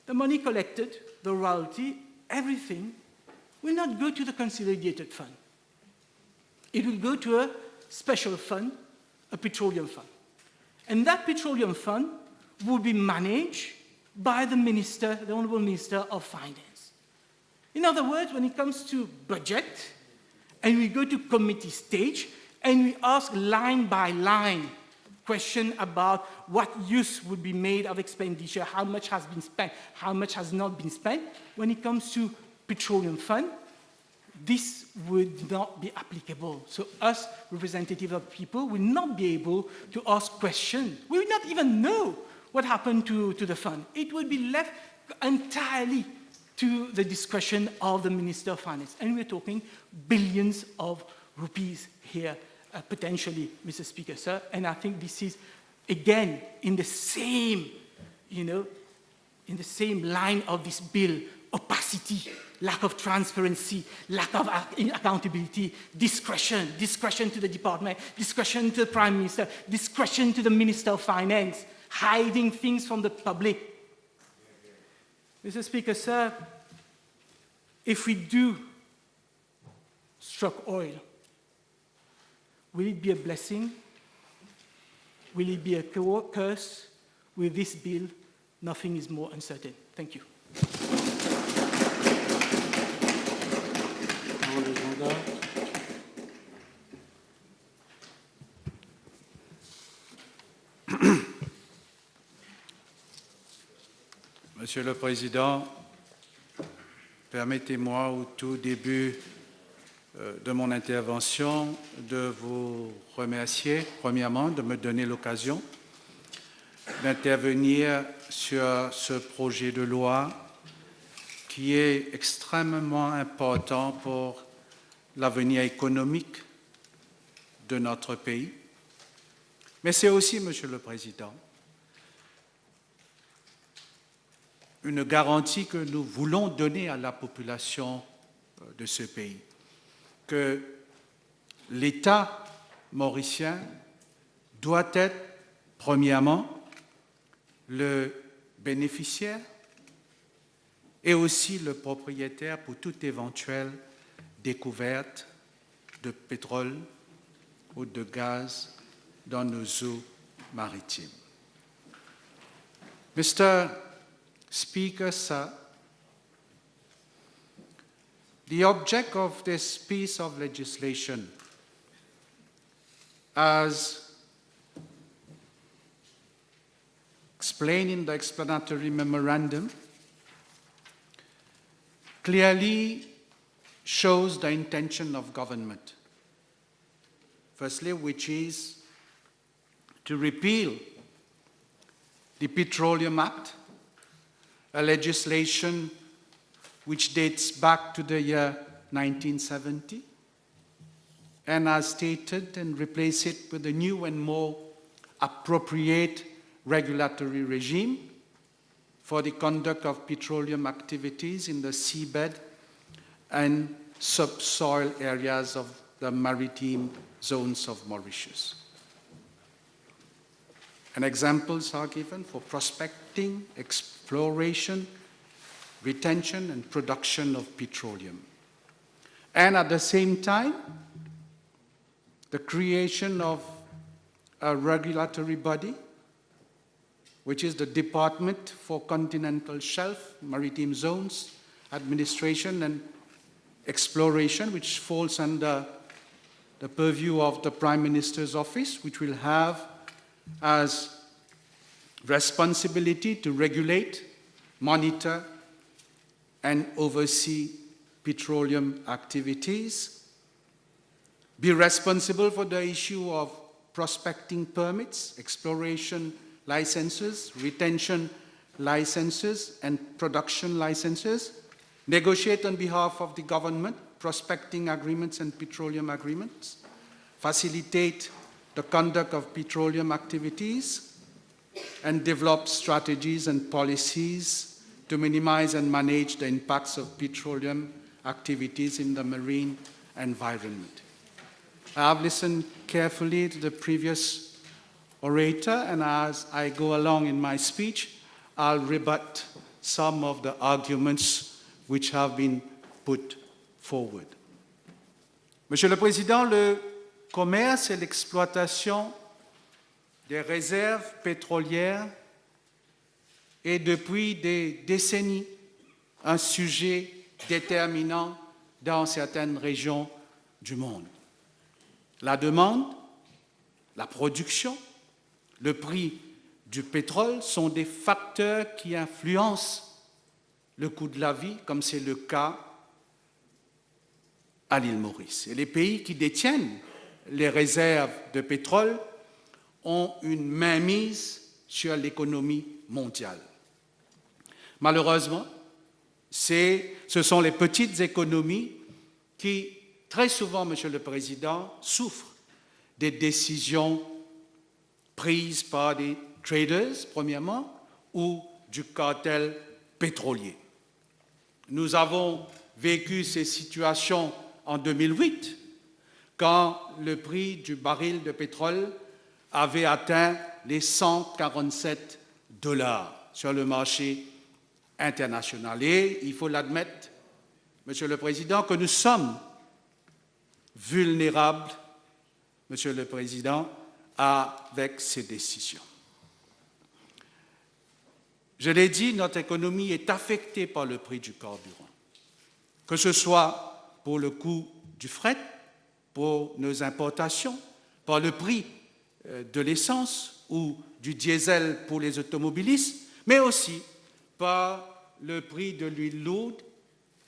The money collected, the royalty, everything, will not go to the consolidated fund. It will go to a special fund, a petroleum fund. And that petroleum fund will be managed by the Minister, the Honourable Minister of Finance. In other words, when it comes to budget, and we go to committee stage, and we ask line by line question about what use would be made of expenditure, how much has been spent, how much has not been spent, when it comes to petroleum fund, this would not be applicable. So us, representatives of people, will not be able to ask questions. We will not even know what happened to the fund. It will be left entirely to the discretion of the Minister of Finance. And we're talking billions of rupees here, potentially, Mr. Speaker, sir. And I think this is, again, in the same, in the same line of this bill, opacity, lack of transparency, lack of accountability, discretion to the department, discretion to the Prime Minister, discretion to the Minister of Finance, hiding things from the public. Mr. Speaker, sir, if we do struck oil, will it be a blessing? Will it be a curse? With this bill, nothing is more uncertain. Thank you. Monsieur le Président, permettez-moi au tout début de mon intervention de vous remercier, premièrement, de me donner l'occasion d'intervenir sur ce projet de loi qui est extrêmement important pour l'avenir économique de notre pays. Mais c'est aussi, Monsieur le Président, une garantie que nous voulons donner à la population de ce pays, que l'État mauricien doit être, premièrement, le bénéficiaire et aussi le propriétaire pour toute éventuelle découverte de pétrole ou de gaz dans nos eaux maritimes. Mr. Speaker, sir, the object of this piece of legislation, as explained in the explanatory memorandum, clearly shows the intention of government. Firstly, which is to repeal the Petroleum Act, a legislation which dates back to the year 1970, and as stated, and replace it with a new and more appropriate regulatory regime for the conduct of petroleum activities in the seabed and subsoil areas of the maritime zones of Mauritius. And examples are given for prospecting, exploration, retention, and production of petroleum. And at the same time, the creation of a regulatory body, which is the Department for Continental Shelf, Maritime Zones, Administration and Exploration, which falls under the purview of the Prime Minister's Office, which will have as responsibility to regulate, monitor, and oversee petroleum activities, be responsible for the issue of prospecting permits, exploration licenses, retention licenses, and production licenses, negotiate on behalf of the government prospecting agreements and petroleum agreements, facilitate the conduct of petroleum activities, and develop strategies and policies to minimize and manage the impacts of petroleum activities in the marine environment. I have listened carefully to the previous orator, and as I go along in my speech, I'll rebut some of the arguments which have been put forward. Monsieur le Président, le commerce et l'exploitation des réserves pétrolières est depuis des décennies un sujet déterminant dans certaines régions du monde. La demande, la production, le prix du pétrole sont des facteurs qui influencent le coût de la vie, comme c'est le cas à l'île Maurice. Et les pays qui détiennent les réserves de pétrole ont une mainmise sur l'économie mondiale. Malheureusement, ce sont les petites économies qui, très souvent, Monsieur le Président, souffrent des décisions prises par des traders, premièrement, ou du cartel pétrolier. Nous avons vécu ces situations en 2008, quand le prix du baril de pétrole avait atteint les $147 sur le marché international. Et il faut l'admettre, Monsieur le Président, que nous sommes vulnérables, Monsieur le Président, avec ces décisions. Je l'ai dit, notre économie est affectée par le prix du carburant, que ce soit pour le coût du fret, pour nos importations, par le prix de l'essence ou du diesel pour les automobilistes, mais aussi par le prix de l'huile lourde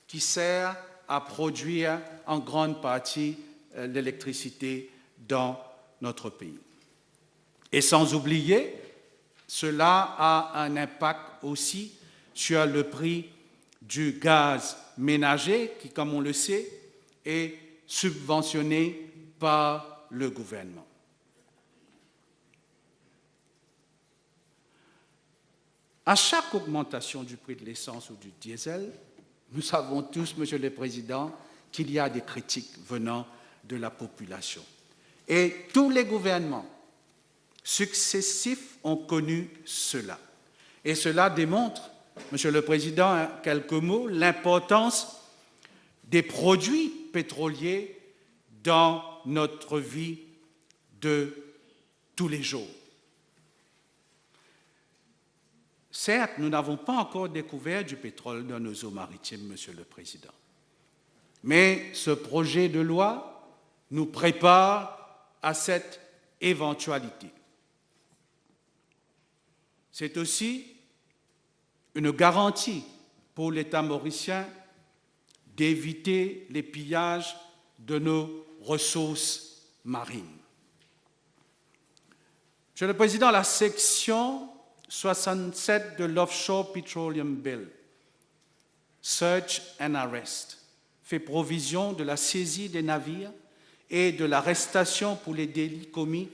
qui sert à produire en grande partie l'électricité dans notre pays. Et sans oublier, cela a un impact aussi sur le prix du gaz ménager qui, comme on le sait, est subventionné par le gouvernement. À chaque augmentation du prix de l'essence ou du diesel, nous savons tous, Monsieur le Président, qu'il y a des critiques venant de la population. Et tous les gouvernements successifs ont connu cela. Et cela démontre, Monsieur le Président, en quelques mots, l'importance des produits pétroliers dans notre vie de tous les jours. Certes, nous n'avons pas encore découvert du pétrole dans nos eaux maritimes, Monsieur le Président. Mais ce projet de loi nous prépare à cette éventualité. C'est aussi une garantie pour l'État mauricien d'éviter les pillages de nos ressources marines. Monsieur le Président, la section 67 de l'Offshore Petroleum Bill, Search and Arrest, fait provision de la saisie des navires et de l'arrestation pour les délits commis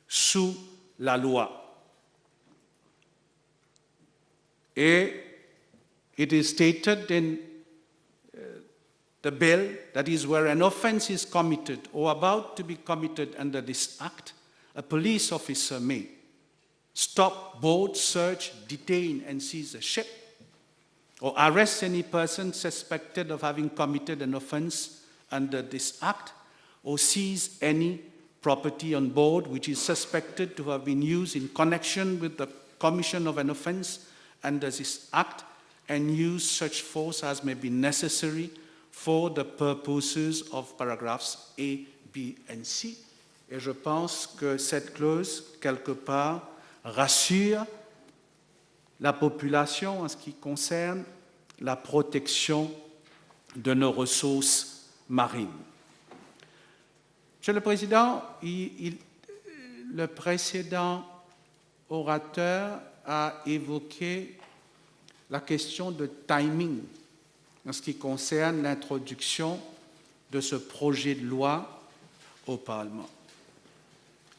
sous la loi. Et it is stated in the bill that is where an offense is committed or about to be committed under this act, a police officer may stop, board, search, detain, and seize a ship, or arrest any person suspected of having committed an offense under this act, or seize any property on board which is suspected to have been used in connection with the commission of an offense under this act, and use such force as may be necessary for the purposes of paragraphs A, B, and C. Et je pense que cette clause, quelque part, rassure la population en ce qui concerne la protection de nos ressources marines. Monsieur le Président, le précédent orateur a évoqué la question de timing en ce qui concerne l'introduction de ce projet de loi au Parlement.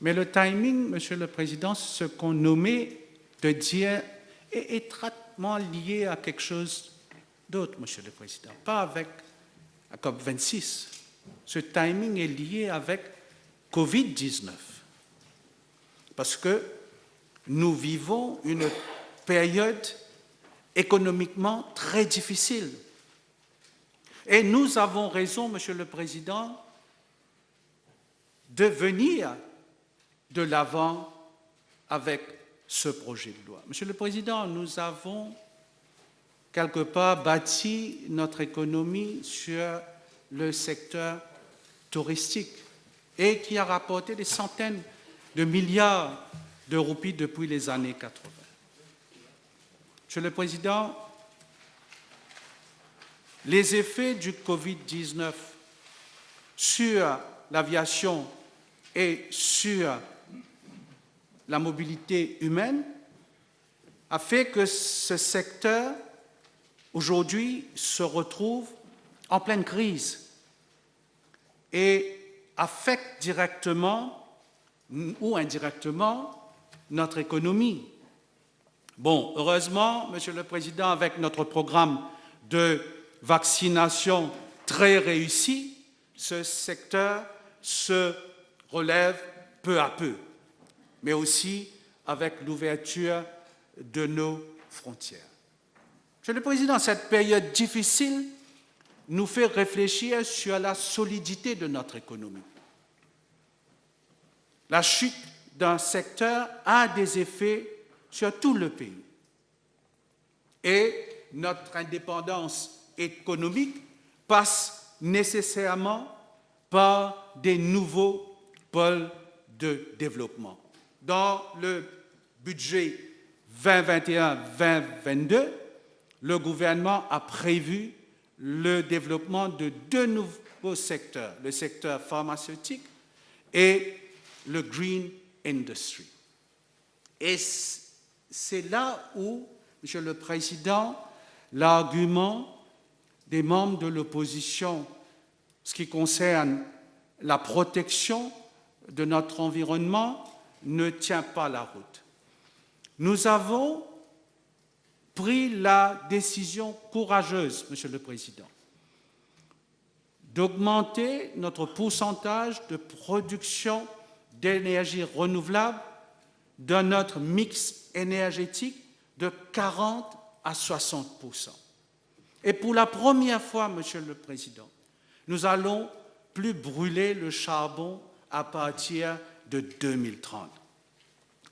Mais le timing, Monsieur le Président, ce qu'on nommait de dire est étroitement lié à quelque chose d'autre, Monsieur le Président, pas avec la COP26. Ce timing est lié avec Covid-19, parce que nous vivons une période économiquement très difficile. Et nous avons raison, Monsieur le Président, de venir de l'avant avec ce projet de loi. Monsieur le Président, nous avons quelque part bâti notre économie sur le secteur touristique et qui a rapporté des centaines de milliards de roupies depuis les années 80. Monsieur le Président, les effets du Covid-19 sur l'aviation et sur la mobilité humaine a fait que ce secteur, aujourd'hui, se retrouve en pleine crise et affecte directement ou indirectement notre économie. Bon, heureusement, Monsieur le Président, avec notre programme de vaccination très réussi, ce secteur se relève peu à peu, mais aussi avec l'ouverture de nos frontières. Monsieur le Président, cette période difficile nous fait réfléchir sur la solidité de notre économie. La chute d'un secteur a des effets sur tout le pays. Et notre indépendance économique passe nécessairement par des nouveaux pôles de développement. Dans le budget 2021-2022, le gouvernement a prévu le développement de deux nouveaux secteurs, le secteur pharmaceutique et le green industry. Et c'est là où, Monsieur le Président, l'argument des membres de l'opposition, ce qui concerne la protection de notre environnement, ne tient pas la route. Nous avons pris la décision courageuse, Monsieur le Président, d'augmenter notre pourcentage de production d'énergie renouvelable dans notre mix énergétique de 40 à 60%. Et pour la première fois, Monsieur le Président, nous allons plus brûler le charbon à partir de 2030.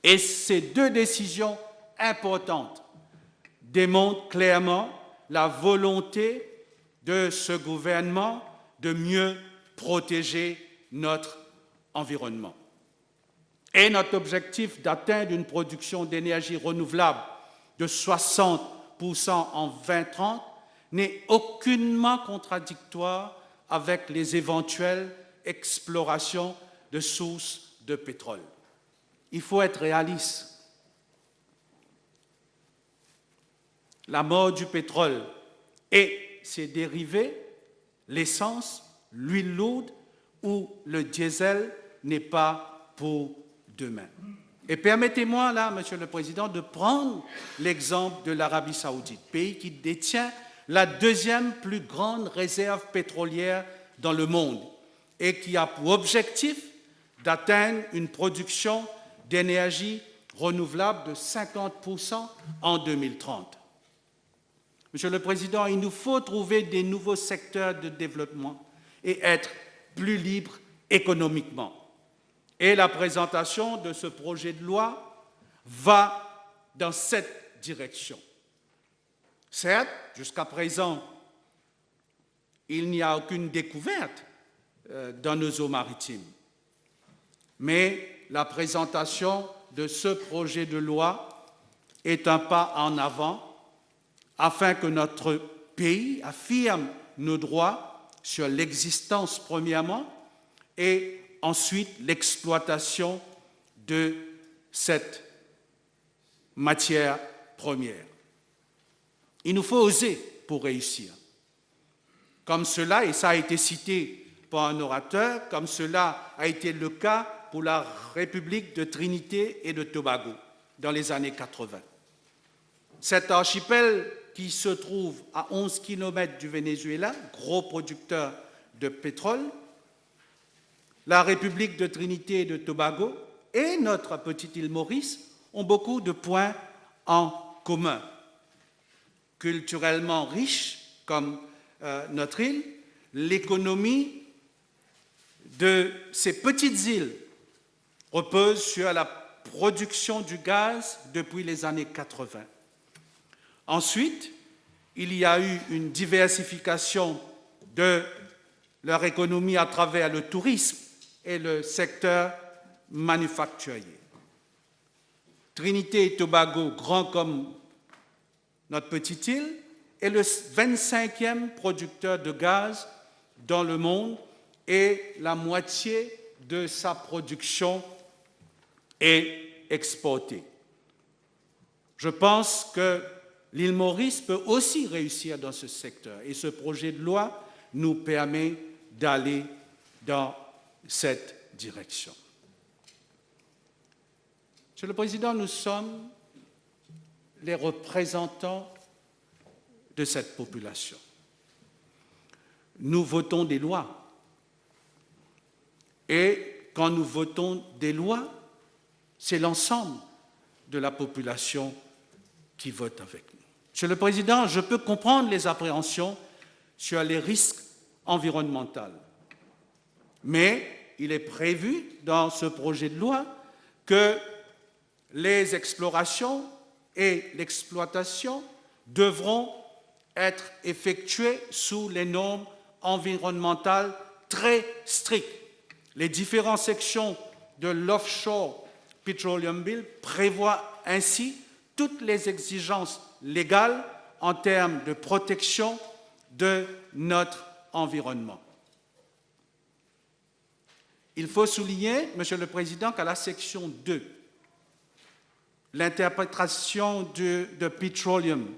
Et ces deux décisions importantes démontre clairement la volonté de ce gouvernement de mieux protéger notre environnement. Et notre objectif d'atteindre une production d'énergie renouvelable de 60% en 2030 n'est aucunement contradictoire avec les éventuelles explorations de sources de pétrole. Il faut être réaliste. La mort du pétrole et ses dérivés, l'essence, l'huile lourde ou le diesel n'est pas pour demain. Et permettez-moi là, Monsieur le Président, de prendre l'exemple de l'Arabie saoudite, pays qui détient la deuxième plus grande réserve pétrolière dans le monde et qui a pour objectif d'atteindre une production d'énergie renouvelable de 50% en 2030. Monsieur le Président, il nous faut trouver des nouveaux secteurs de développement et être plus libres économiquement. Et la présentation de ce projet de loi va dans cette direction. Certes, jusqu'à présent, il n'y a aucune découverte dans nos eaux maritimes, mais la présentation de ce projet de loi est un pas en avant afin que notre pays affirme nos droits sur l'existence premièrement et ensuite l'exploitation de cette matière première. Il nous faut oser pour réussir. Comme cela, et ça a été cité par un orateur, comme cela a été le cas pour la République de Trinité et de Tobago dans les années 80. Cet archipel qui se trouve à 11 km du Venezuela, gros producteur de pétrole, la République de Trinité et de Tobago et notre petite île Maurice ont beaucoup de points en commun. Culturellement riche comme notre île, l'économie de ces petites îles repose sur la production du gaz depuis les années 80. Ensuite, il y a eu une diversification de leur économie à travers le tourisme et le secteur manufacturier. Trinité et Tobago, grand comme notre petite île, est le 25e producteur de gaz dans le monde et la moitié de sa production est exportée. Je pense que l'île Maurice peut aussi réussir dans ce secteur et ce projet de loi nous permet d'aller dans cette direction. Monsieur le Président, nous sommes les représentants de cette population. Nous votons des lois. Et quand nous votons des lois, c'est l'ensemble de la population qui vote avec nous. Monsieur le Président, je peux comprendre les appréhensions sur les risques environnementaux, mais il est prévu dans ce projet de loi que les explorations et l'exploitation devront être effectuées sous les normes environnementales très strictes. Les différentes sections de l'Offshore Petroleum Bill prévoient ainsi toutes les exigences légales en termes de protection de notre environnement. Il faut souligner, Monsieur le Président, qu'à la section 2, l'interprétation de Petroleum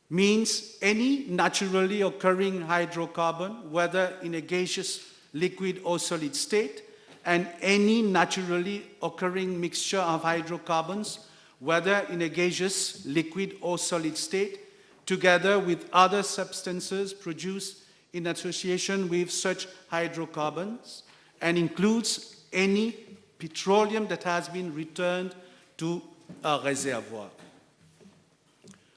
means any naturally occurring hydrocarbon, whether in a gaseous, liquid or solid state, and any naturally occurring mixture of hydrocarbons, whether in a gaseous, liquid or solid state, together with other substances produced in association with such hydrocarbons, and includes any petroleum that has been returned to a réservoir.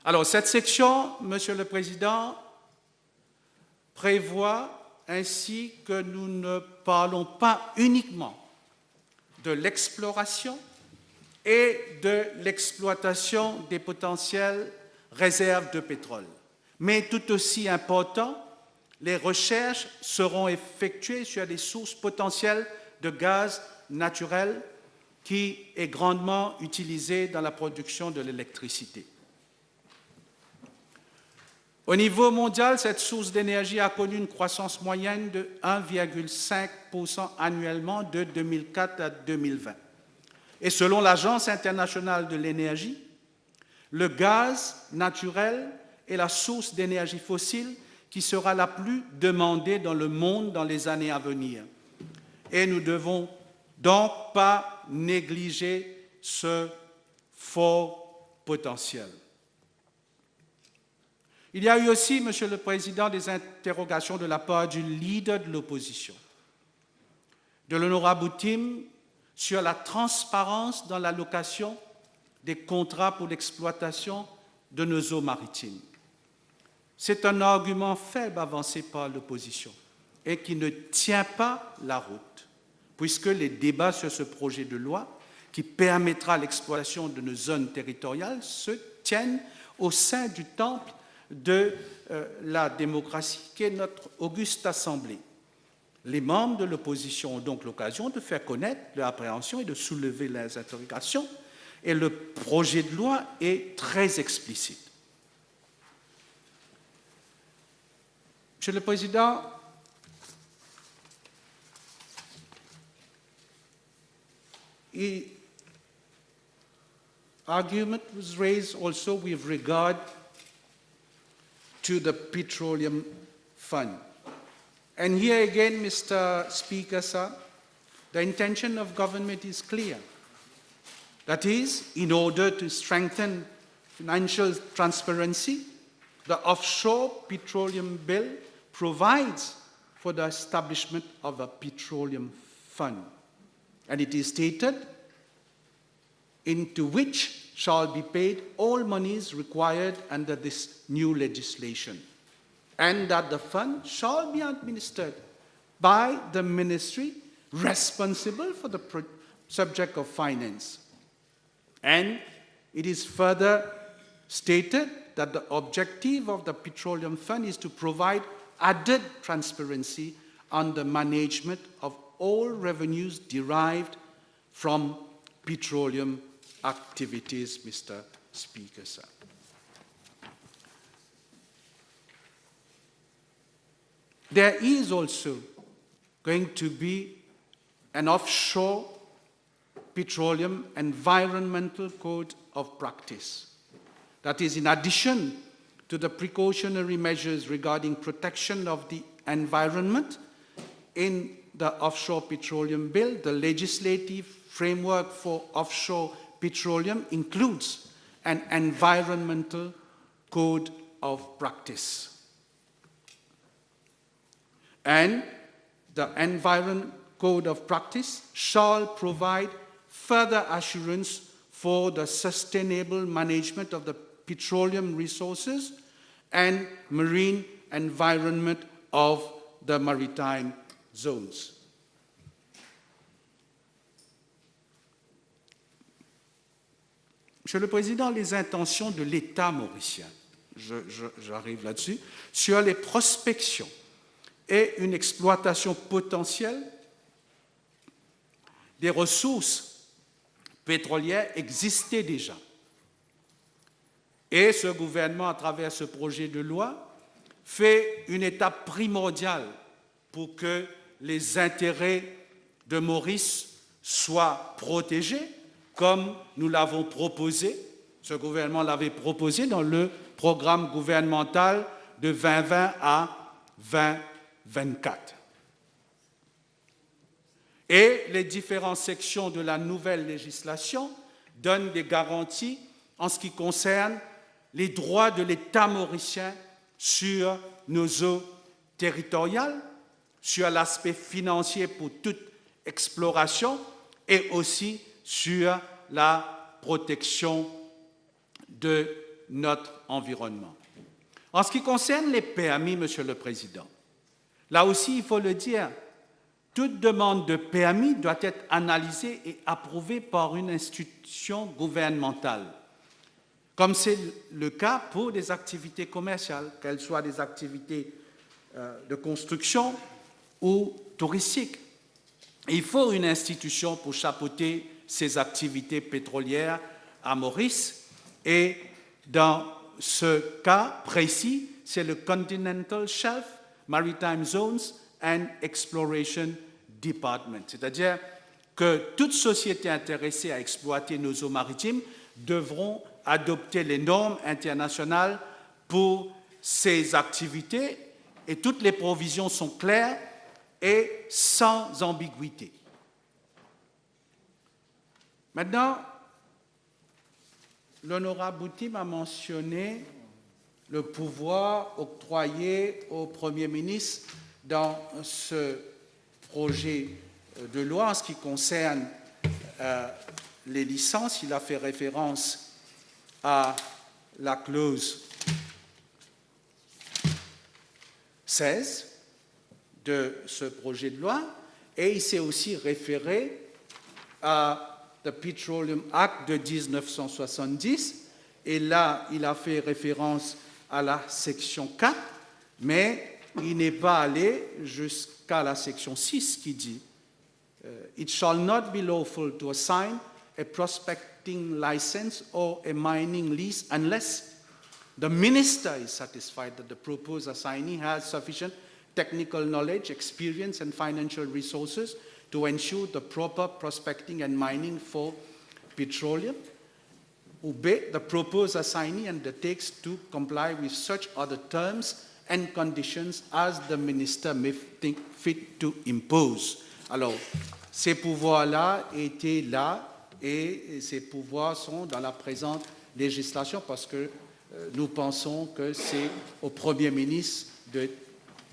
Alors, cette section, Monsieur le Président, prévoit ainsi que nous ne parlons pas uniquement de l'exploration et de l'exploitation des potentielles réserves de pétrole. Mais tout aussi important, les recherches seront effectuées sur des sources potentielles de gaz naturel qui est grandement utilisé dans la production de l'électricité. Au niveau mondial, cette source d'énergie a connu une croissance moyenne de 1,5% annuellement de 2004 à 2020. Et selon l'Agence internationale de l'énergie, le gaz naturel est la source d'énergie fossile qui sera la plus demandée dans le monde dans les années à venir. Et nous ne devons donc pas négliger ce fort potentiel. Il y a eu aussi, Monsieur le Président, des interrogations de la part du leader de l'opposition, de l'honorable Tim, sur la transparence dans l'allocation des contrats pour l'exploitation de nos eaux maritimes. C'est un argument faible avancé par l'opposition et qui ne tient pas la route, puisque les débats sur ce projet de loi qui permettra l'exploitation de nos zones territoriales se tiennent au sein du temple de la démocratie qu'est notre auguste Assemblée. Les membres de l'opposition ont donc l'occasion de faire connaître leur appréhension et de soulever leurs interrogations, et le projet de loi est très explicite. Monsieur le Président, an argument was raised also with regard to the Petroleum Fund. And here again, Mr. Speaker, sir, the intention of government is clear. That is, in order to strengthen financial transparency, the Offshore Petroleum Bill provides for the establishment of a petroleum fund. And it is stated, into which shall be paid all monies required under this new legislation, and that the fund shall be administered by the ministry responsible for the subject of finance. And it is further stated that the objective of the Petroleum Fund is to provide added transparency on the management of all revenues derived from petroleum activities, Mr. Speaker, sir. There is also going to be an offshore petroleum environmental code of practice. That is, in addition to the precautionary measures regarding protection of the environment in the Offshore Petroleum Bill, the legislative framework for offshore petroleum includes an environmental code of practice. And the Environment Code of Practice shall provide further assurance for the sustainable management of the petroleum resources and marine environment of the maritime zones. Monsieur le Président, les intentions de l'État mauricien, j'arrive là-dessus, sur les prospections et une exploitation potentielle des ressources pétrolières existaient déjà. Et ce gouvernement, à travers ce projet de loi, fait une étape primordiale pour que les intérêts de Maurice soient protégés, comme nous l'avons proposé, ce gouvernement l'avait proposé dans le programme gouvernemental de 2020 à 2024. Et les différentes sections de la nouvelle législation donnent des garanties en ce qui concerne les droits de l'État mauricien sur nos eaux territoriales, sur l'aspect financier pour toute exploration et aussi sur la protection de notre environnement. En ce qui concerne les permis, Monsieur le Président, là aussi, il faut le dire, toute demande de permis doit être analysée et approuvée par une institution gouvernementale, comme c'est le cas pour des activités commerciales, qu'elles soient des activités de construction ou touristiques. Il faut une institution pour chapeauter ces activités pétrolières à Maurice, et dans ce cas précis, c'est le Continental Shelf Maritime Zones and Exploration Department, c'est-à-dire que toute société intéressée à exploiter nos eaux maritimes devront adopter les normes internationales pour ces activités, et toutes les provisions sont claires et sans ambiguïté. Maintenant, l'honorable Bouti m'a mentionné le pouvoir octroyé au Premier ministre dans ce projet de loi en ce qui concerne les licences. Il a fait référence à la clause 16 de ce projet de loi, et il s'est aussi référé à le Petroleum Act de 1970, et là, il a fait référence à la section 4, mais il n'est pas allé jusqu'à la section 6 qui dit « It shall not be lawful to assign a prospecting license or a mining lease unless the minister is satisfied that the proposed assignee has sufficient technical knowledge, experience, and financial resources to ensure the proper prospecting and mining for petroleum. Ou B, the proposed assignee undertakes to comply with such other terms and conditions as the minister may think fit to impose. » Alors, ces pouvoirs-là étaient là, et ces pouvoirs sont dans la présente législation, parce que nous pensons que c'est au Premier ministre de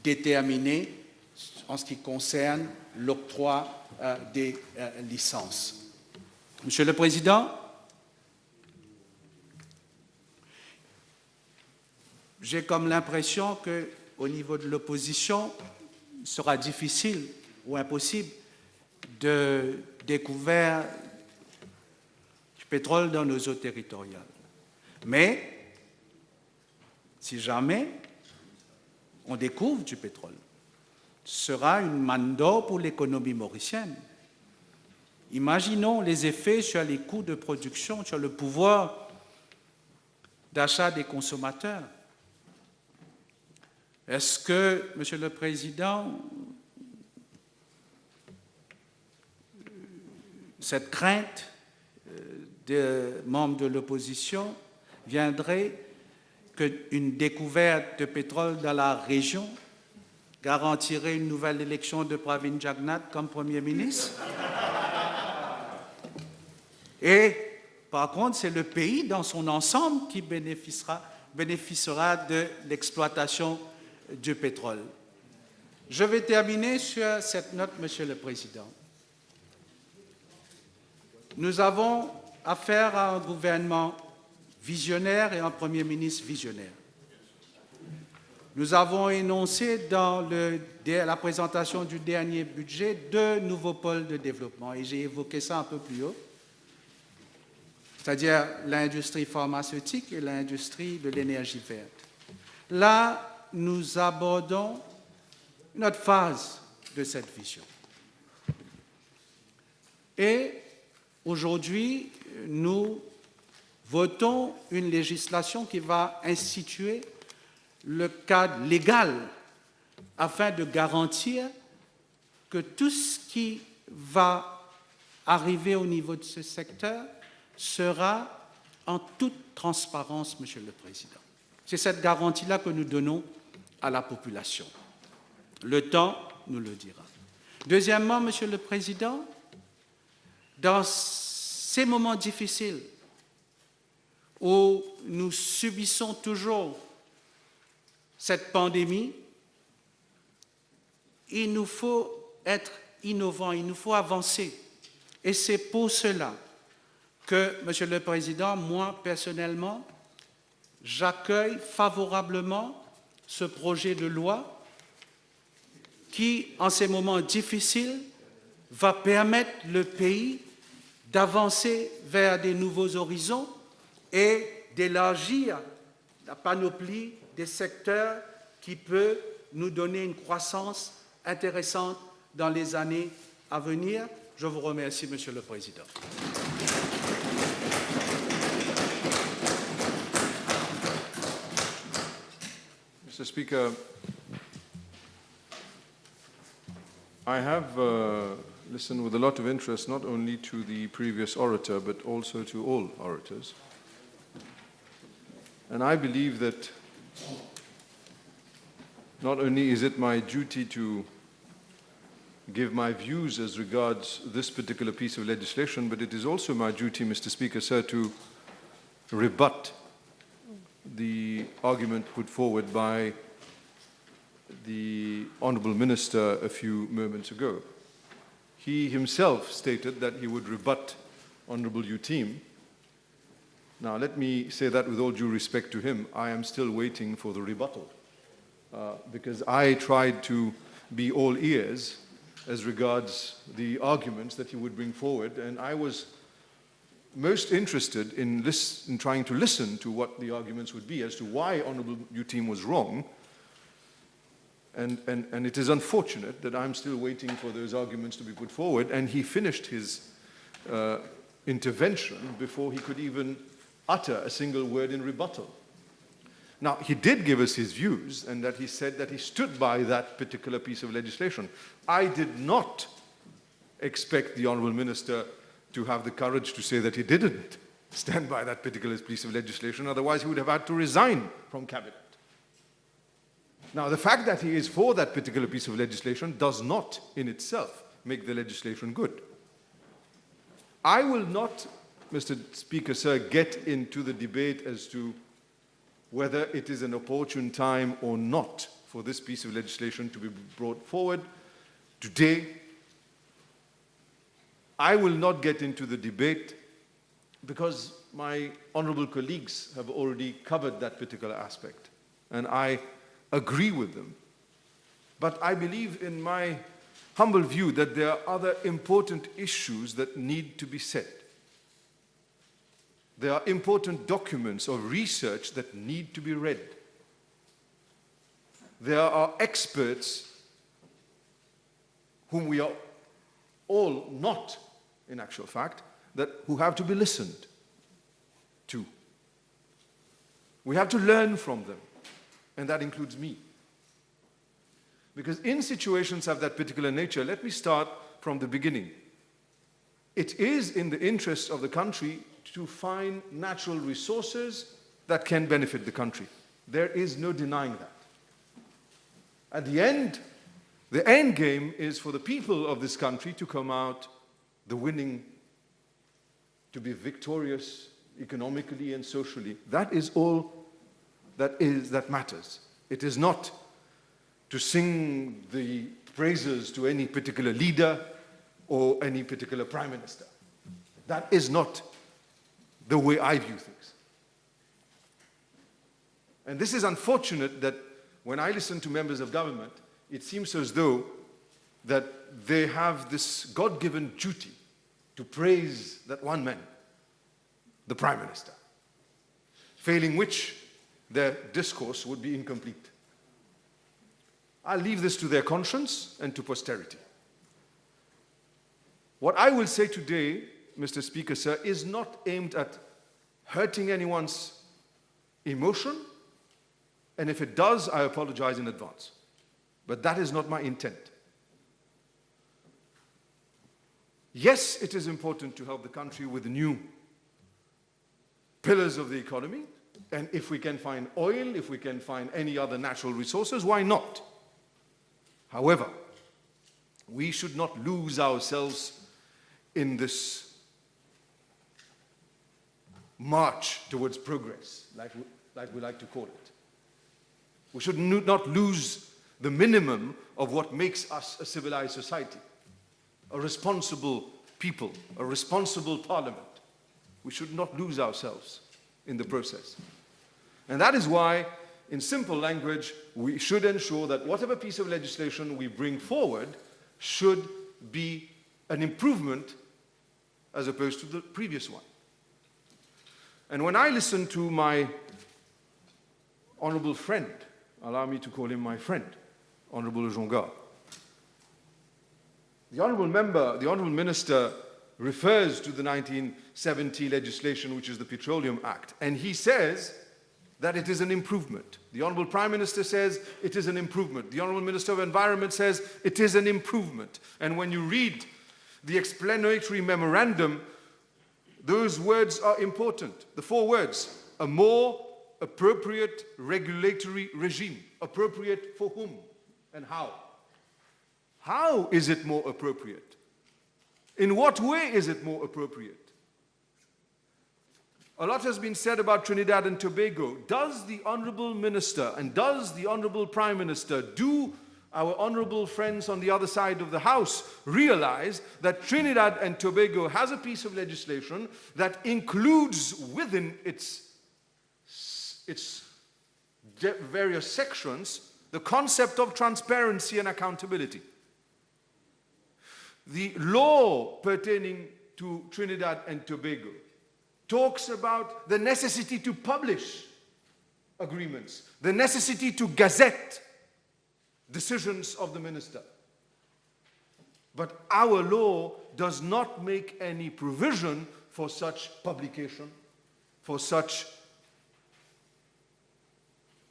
déterminer en ce qui concerne l'octroi des licences. Monsieur le Président, j'ai comme l'impression qu'au niveau de l'opposition, il sera difficile ou impossible de découvrir du pétrole dans nos eaux territoriales. Mais, si jamais on découvre du pétrole, ce sera une manne d'or pour l'économie mauricienne. Imaginons les effets sur les coûts de production, sur le pouvoir d'achat des consommateurs. Est-ce que, Monsieur le Président, cette crainte des membres de l'opposition viendrait qu'une découverte de pétrole dans la région garantirait une nouvelle élection de Pravin Jagnat comme Premier ministre? Et par contre, c'est le pays dans son ensemble qui bénéficiera de l'exploitation du pétrole. Je vais terminer sur cette note, Monsieur le Président. Nous avons affaire à un gouvernement visionnaire et un Premier ministre visionnaire. Nous avons énoncé dans la présentation du dernier budget 2 nouveaux pôles de développement, et j'ai évoqué ça un peu plus haut, c'est-à-dire l'industrie pharmaceutique et l'industrie de l'énergie verte. Là, nous abordons une autre phase de cette vision. Et aujourd'hui, nous votons une législation qui va instituer le cadre légal afin de garantir que tout ce qui va arriver au niveau de ce secteur sera en toute transparence, Monsieur le Président. C'est cette garantie-là que nous donnons à la population. Le temps nous le dira. Deuxièmement, Monsieur le Président, dans ces moments difficiles où nous subissons toujours cette pandémie, il nous faut être innovants, il nous faut avancer. Et c'est pour cela que, Monsieur le Président, moi, personnellement, j'accueille favorablement ce projet de loi qui, en ces moments difficiles, va permettre le pays d'avancer vers des nouveaux horizons et d'élargir la panoplie des secteurs qui peut nous donner une croissance intéressante dans les années à venir. Je vous remercie, Monsieur le Président. Mr. Speaker, I have listened with a lot of interest not only to the previous orator but also to all orators. And I believe that not only is it my duty to give my views as regards this particular piece of legislation, but it is also my duty, Mr. Speaker, sir, to rebut the argument put forward by the Honourable Minister a few moments ago. He himself stated that he would rebut Honourable Uteam. Now, let me say that with all due respect to him, I am still waiting for the rebuttal because I tried to be all ears as regards the arguments that he would bring forward, and I was most interested in trying to listen to what the arguments would be as to why Honourable Uteam was wrong. And it is unfortunate that I'm still waiting for those arguments to be put forward, and he finished his intervention before he could even utter a single word in rebuttal. Now, he did give us his views, and that he said that he stood by that particular piece of legislation. I did not expect the Honourable Minister to have the courage to say that he didn't stand by that particular piece of legislation, otherwise he would have had to resign from Cabinet. Now, the fact that he is for that particular piece of legislation does not in itself make the legislation good. I will not, Mr. Speaker, sir, get into the debate as to whether it is an opportune time or not for this piece of legislation to be brought forward today. I will not get into the debate because my honourable colleagues have already covered that particular aspect, and I agree with them. But I believe, in my humble view, that there are other important issues that need to be said. There are important documents of research that need to be read. There are experts whom we are all not, in actual fact, who have to be listened to. We have to learn from them, and that includes me. Because in situations of that particular nature, let me start from the beginning. It is in the interest of the country to find natural resources that can benefit the country. There is no denying that. At the end game is for the people of this country to come out the winning, to be victorious economically and socially. That is all that matters. It is not to sing the praises to any particular leader or any particular prime minister. That is not the way I view things. And this is unfortunate that when I listen to members of government, it seems as though that they have this God-given duty to praise that one man, the Prime Minister, failing which their discourse would be incomplete. I'll leave this to their conscience and to posterity. What I will say today, Mr. Speaker, sir, is not aimed at hurting anyone's emotion, and if it does, I apologize in advance. But that is not my intent. Yes, it is important to help the country with new pillars of the economy, and if we can find oil, if we can find any other natural resources, why not? However, we should not lose ourselves in this march towards progress, like we like to call it. We should not lose the minimum of what makes us a civilized society, a responsible people, a responsible parliament. We should not lose ourselves in the process. And that is why in simple language, we should ensure that whatever piece of legislation we bring forward should be an improvement as opposed to the previous one. And when I listen to my honorable friend, allow me to call him my friend, Honorable Jonga, the honorable member, the honorable minister refers to the 1970 legislation, which is the Petroleum Act, and he says that it is an improvement. The honorable Prime Minister says it is an improvement. The honorable Minister of Environment says it is an improvement. And when you read the explanatory memorandum, those words are important. The 4 words: a more appropriate regulatory regime. Appropriate for whom and how? How is it more appropriate? In what way is it more appropriate? A lot has been said about Trinidad and Tobago. Does the Honorable Minister and does the Honorable Prime Minister, do our honorable friends on the other side of the House realize that Trinidad and Tobago has a piece of legislation that includes within its various sections the concept of transparency and accountability? The law pertaining to Trinidad and Tobago talks about the necessity to publish agreements, the necessity to gazette decisions of the minister. But our law does not make any provision for such publication, for such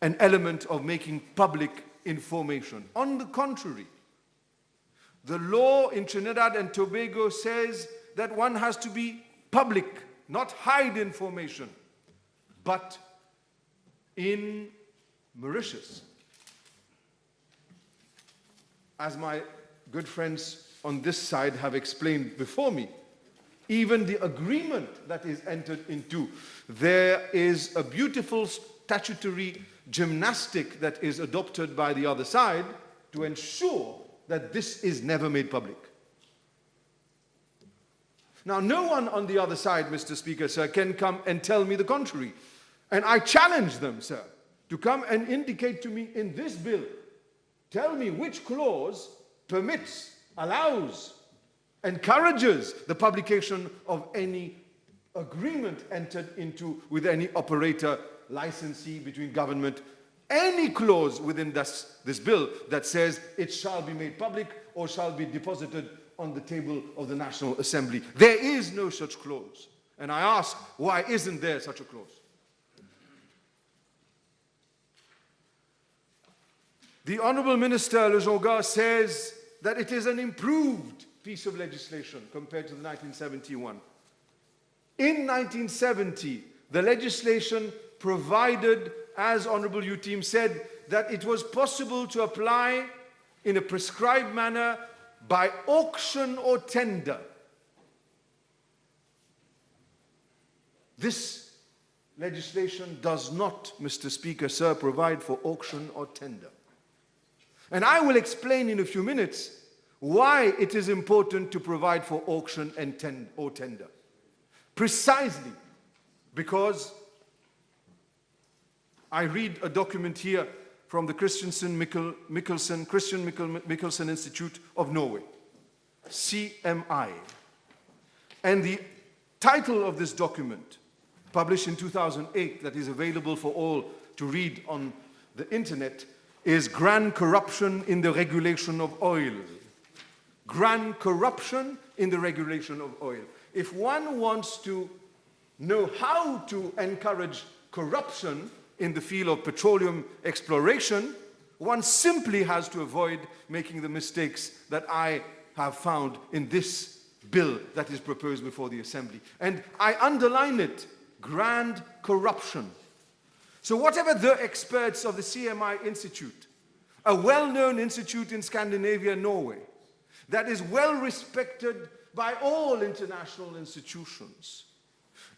an element of making public information. On the contrary, the law in Trinidad and Tobago says that one has to be public, not hide information. But in Mauritius, as my good friends on this side have explained before me, even the agreement that is entered into, there is a beautiful statutory gymnastic that is adopted by the other side to ensure that this is never made public. Now, no one on the other side, Mr. Speaker, sir, can come and tell me the contrary. And I challenge them, sir, to come and indicate to me in this bill, tell me which clause permits, allows, encourages the publication of any agreement entered into with any operator, licensee between government, any clause within this bill that says it shall be made public or shall be deposited on the table of the National Assembly. There is no such clause. And I ask, why isn't there such a clause? The Honourable Minister Le Jonga says that it is an improved piece of legislation compared to the 1971. In 1970, the legislation provided, as Honourable Uteam said, that it was possible to apply in a prescribed manner by auction or tender. This legislation does not, Mr. Speaker, sir, provide for auction or tender. And I will explain in a few minutes why it is important to provide for auction and tender. Precisely because I read a document here from the Christian Michelsen Institute of Norway, CMI. And the title of this document, published in 2008, that is available for all to read on the internet, is Grand Corruption in the Regulation of Oil. Grand corruption in the regulation of oil. If one wants to know how to encourage corruption in the field of petroleum exploration, one simply has to avoid making the mistakes that I have found in this bill that is proposed before the Assembly. And I underline it, grand corruption. So whatever the experts of the CMI Institute, a well-known institute in Scandinavia and Norway, that is well respected by all international institutions,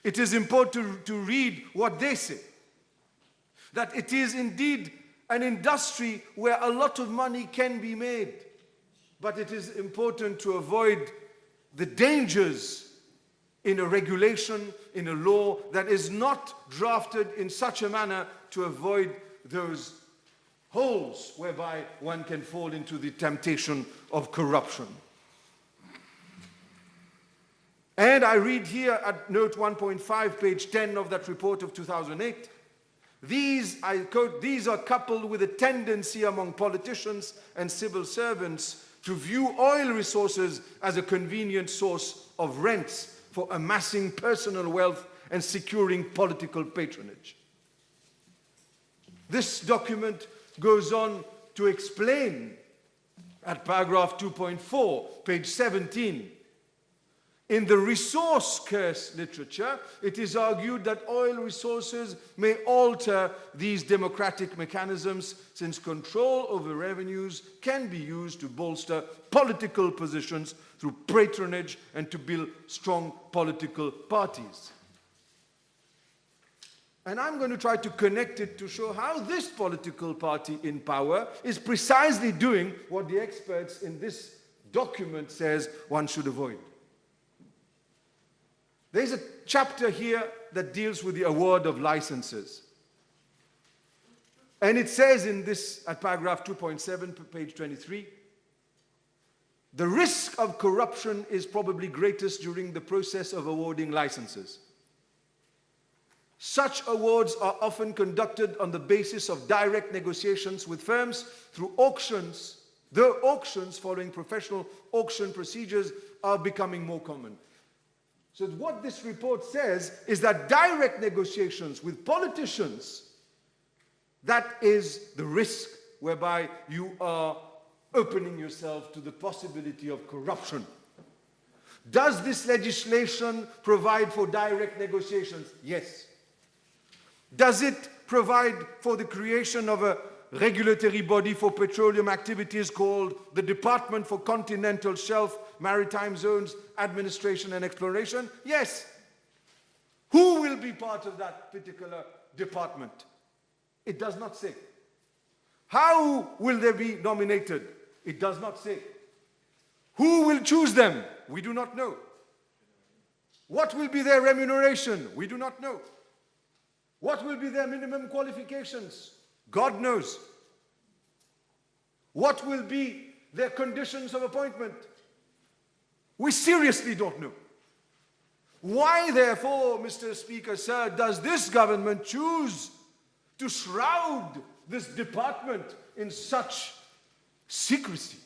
it is important to read what they say. That it is indeed an industry where a lot of money can be made, but it is important to avoid the dangers in a regulation, in a law that is not drafted in such a manner to avoid those holes whereby one can fall into the temptation of corruption. And I read here at note 1.5, page 10 of that report of 2008, these, I quote, these are coupled with a tendency among politicians and civil servants to view oil resources as a convenient source of rents for amassing personal wealth and securing political patronage. This document goes on to explain at paragraph 2.4, page 17, in the resource curse literature, it is argued that oil resources may alter these democratic mechanisms since control over revenues can be used to bolster political positions through patronage and to build strong political parties. And I'm going to try to connect it to show how this political party in power is precisely doing what the experts in this document says one should avoid. There's a chapter here that deals with the award of licenses. And it says in this, at paragraph 2.7, page 23, the risk of corruption is probably greatest during the process of awarding licenses. Such awards are often conducted on the basis of direct negotiations with firms through auctions, though auctions following professional auction procedures are becoming more common. So what this report says is that direct negotiations with politicians, that is the risk whereby you are opening yourself to the possibility of corruption. Does this legislation provide for direct negotiations? Yes. Does it provide for the creation of a regulatory body for petroleum activities called the Department for Continental Shelf, Maritime Zones, Administration and Exploration? Yes. Who will be part of that particular department? It does not say. How will they be nominated? It does not say. Who will choose them? We do not know. What will be their remuneration? We do not know. What will be their minimum qualifications? God knows. What will be their conditions of appointment? We seriously don't know. Why, therefore, Mr. Speaker, sir, does this government choose to shroud this department in such secrecy?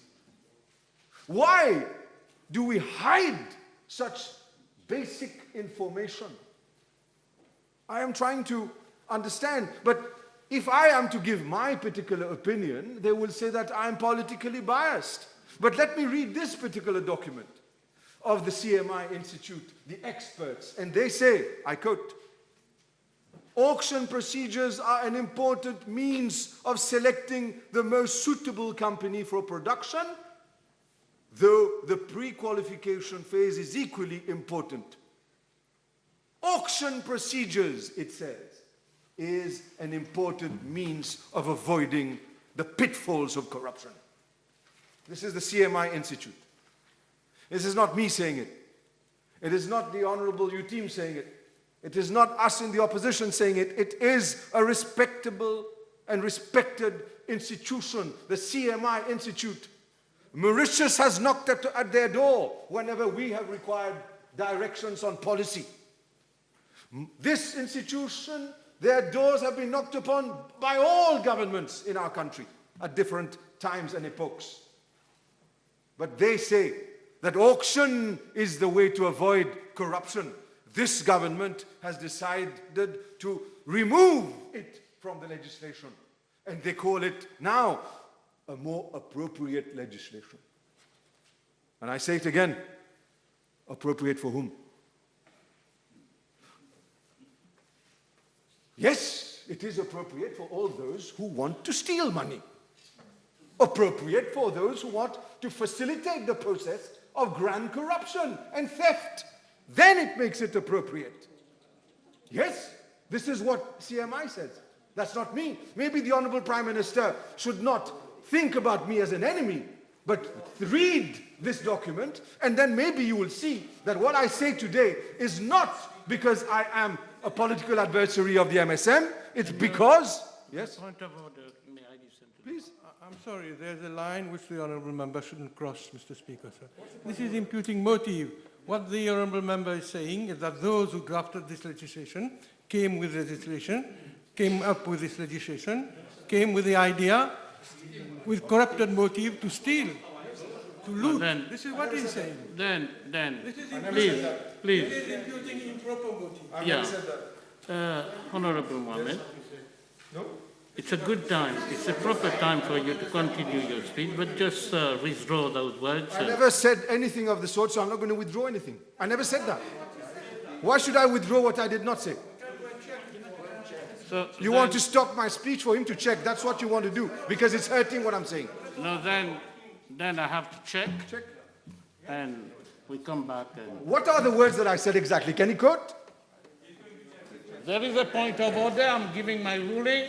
Why do we hide such basic information? I am trying to understand, but if I am to give my particular opinion, they will say that I am politically biased. But let me read this particular document of the CMI Institute, the experts, and they say, I quote, auction procedures are an important means of selecting the most suitable company for production, though the pre-qualification phase is equally important. Auction procedures, it says, is an important means of avoiding the pitfalls of corruption. This is the CMI Institute. This is not me saying it. It is not the Honorable Uteam saying it. It is not us in the opposition saying it. It is a respectable and respected institution, the CMI Institute. Mauritius has knocked at their door whenever we have required directions on policy. This institution, their doors have been knocked upon by all governments in our country at different times and epochs. But they say that auction is the way to avoid corruption. This government has decided to remove it from the legislation. And they call it now a more appropriate legislation. And I say it again, appropriate for whom? Yes, it is appropriate for all those who want to steal money. Appropriate for those who want to facilitate the process of grand corruption and theft. Then it makes it appropriate. Yes, this is what CMI says. That's not me. Maybe the Honorable Prime Minister should not think about me as an enemy, but read this document, and then maybe you will see that what I say today is not because I am a political adversary of the MSM, it's because, Yes? Point of order, may I listen to Please. I'm sorry, there's a line which the honourable member shouldn't cross, Mr. Speaker, sir. This is imputing motive. What the honourable member is saying is that those who drafted this legislation came with legislation, came up with this legislation, came with the idea with corrupted motive to steal, to loot. then- This is what he's saying. Then, This is please, It is imputing improper motive. yeah. Honorable Mohammed, it's a good time, it's a proper time for you to continue your speech, but just withdraw those words. I never said anything of the sort, so I'm not going to withdraw anything. I never said that. Why should I withdraw what I did not say? So You want to stop my speech for him to check. That's what you want to do, because it's hurting what I'm saying. No, then I have to check. Check. And we come back and... What are the words that I said exactly? Can you quote? There is a point of order, I'm giving my ruling.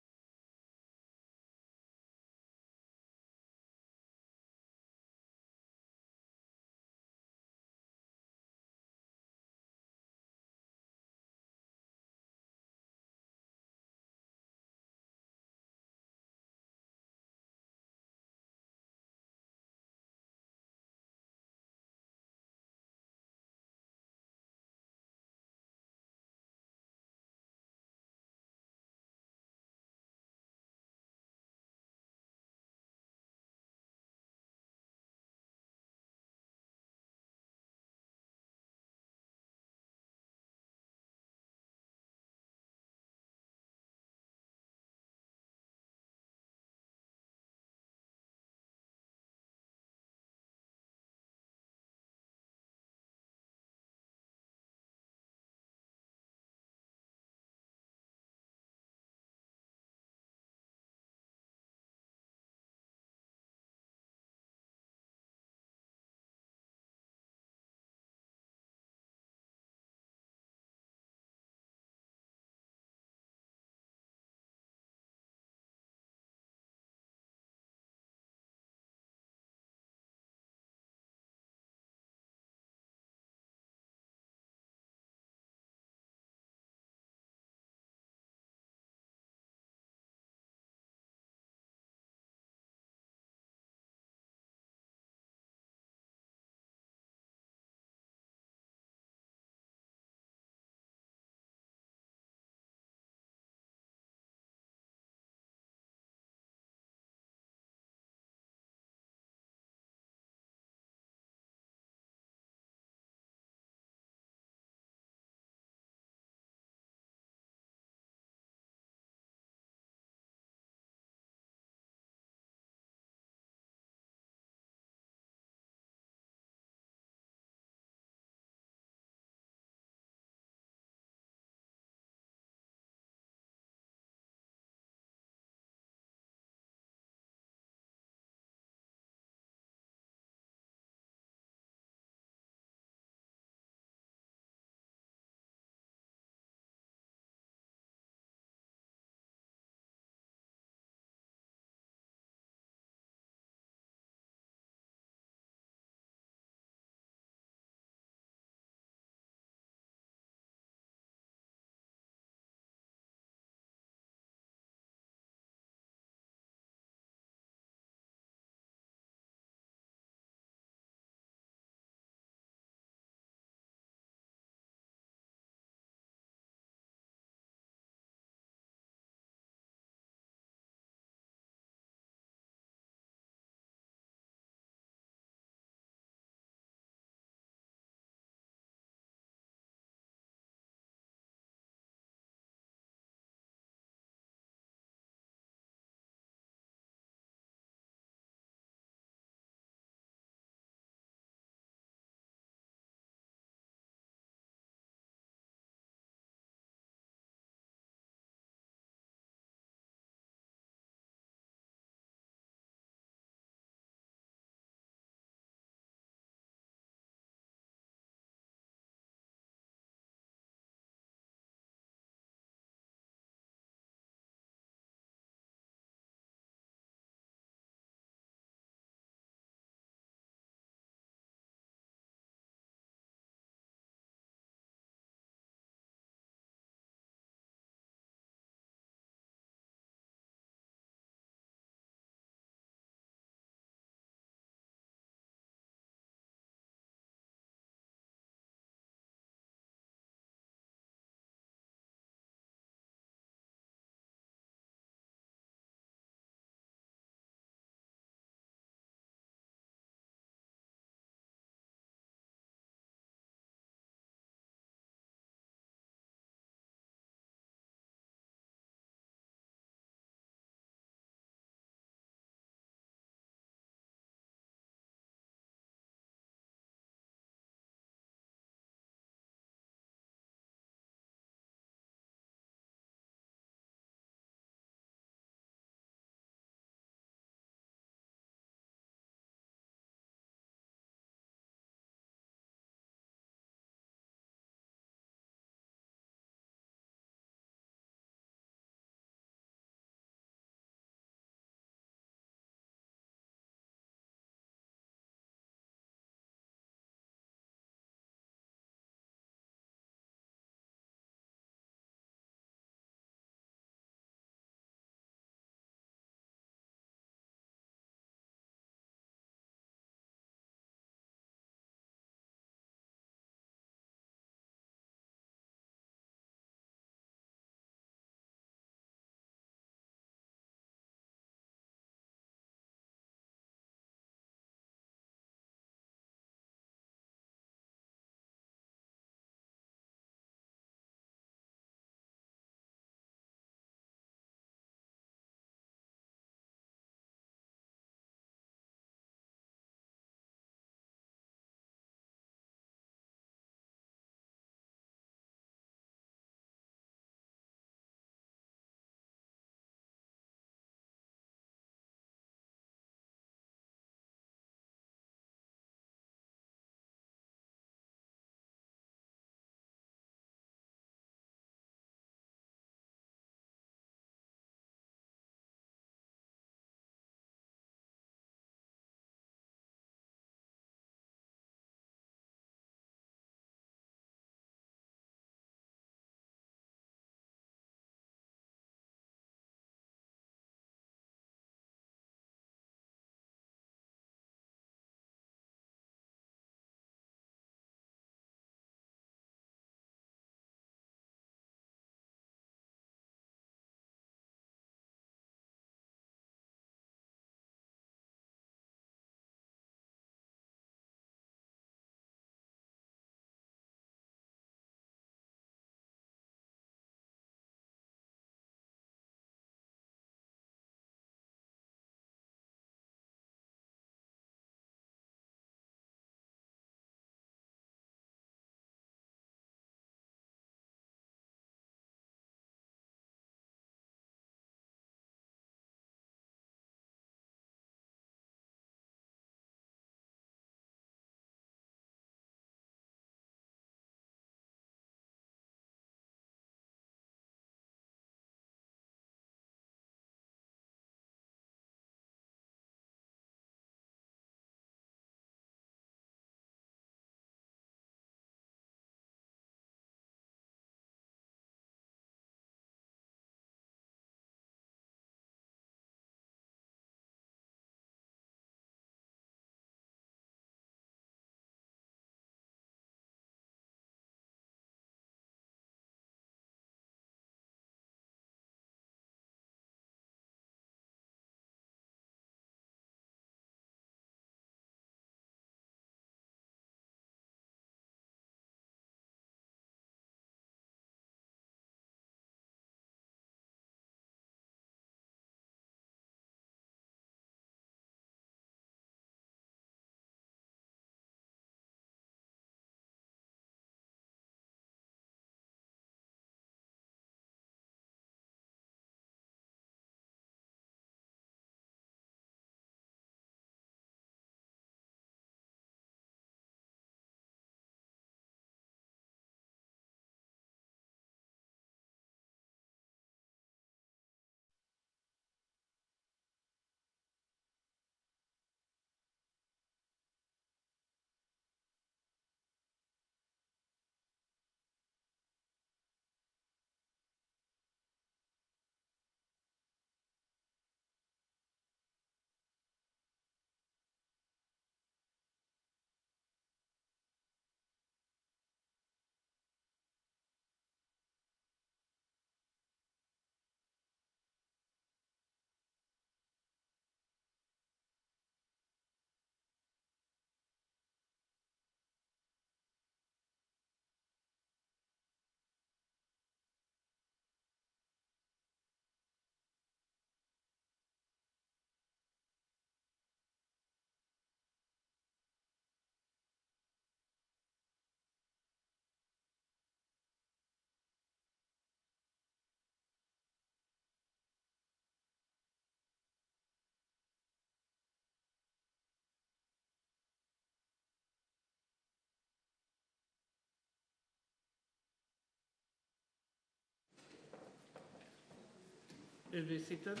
Please be seated.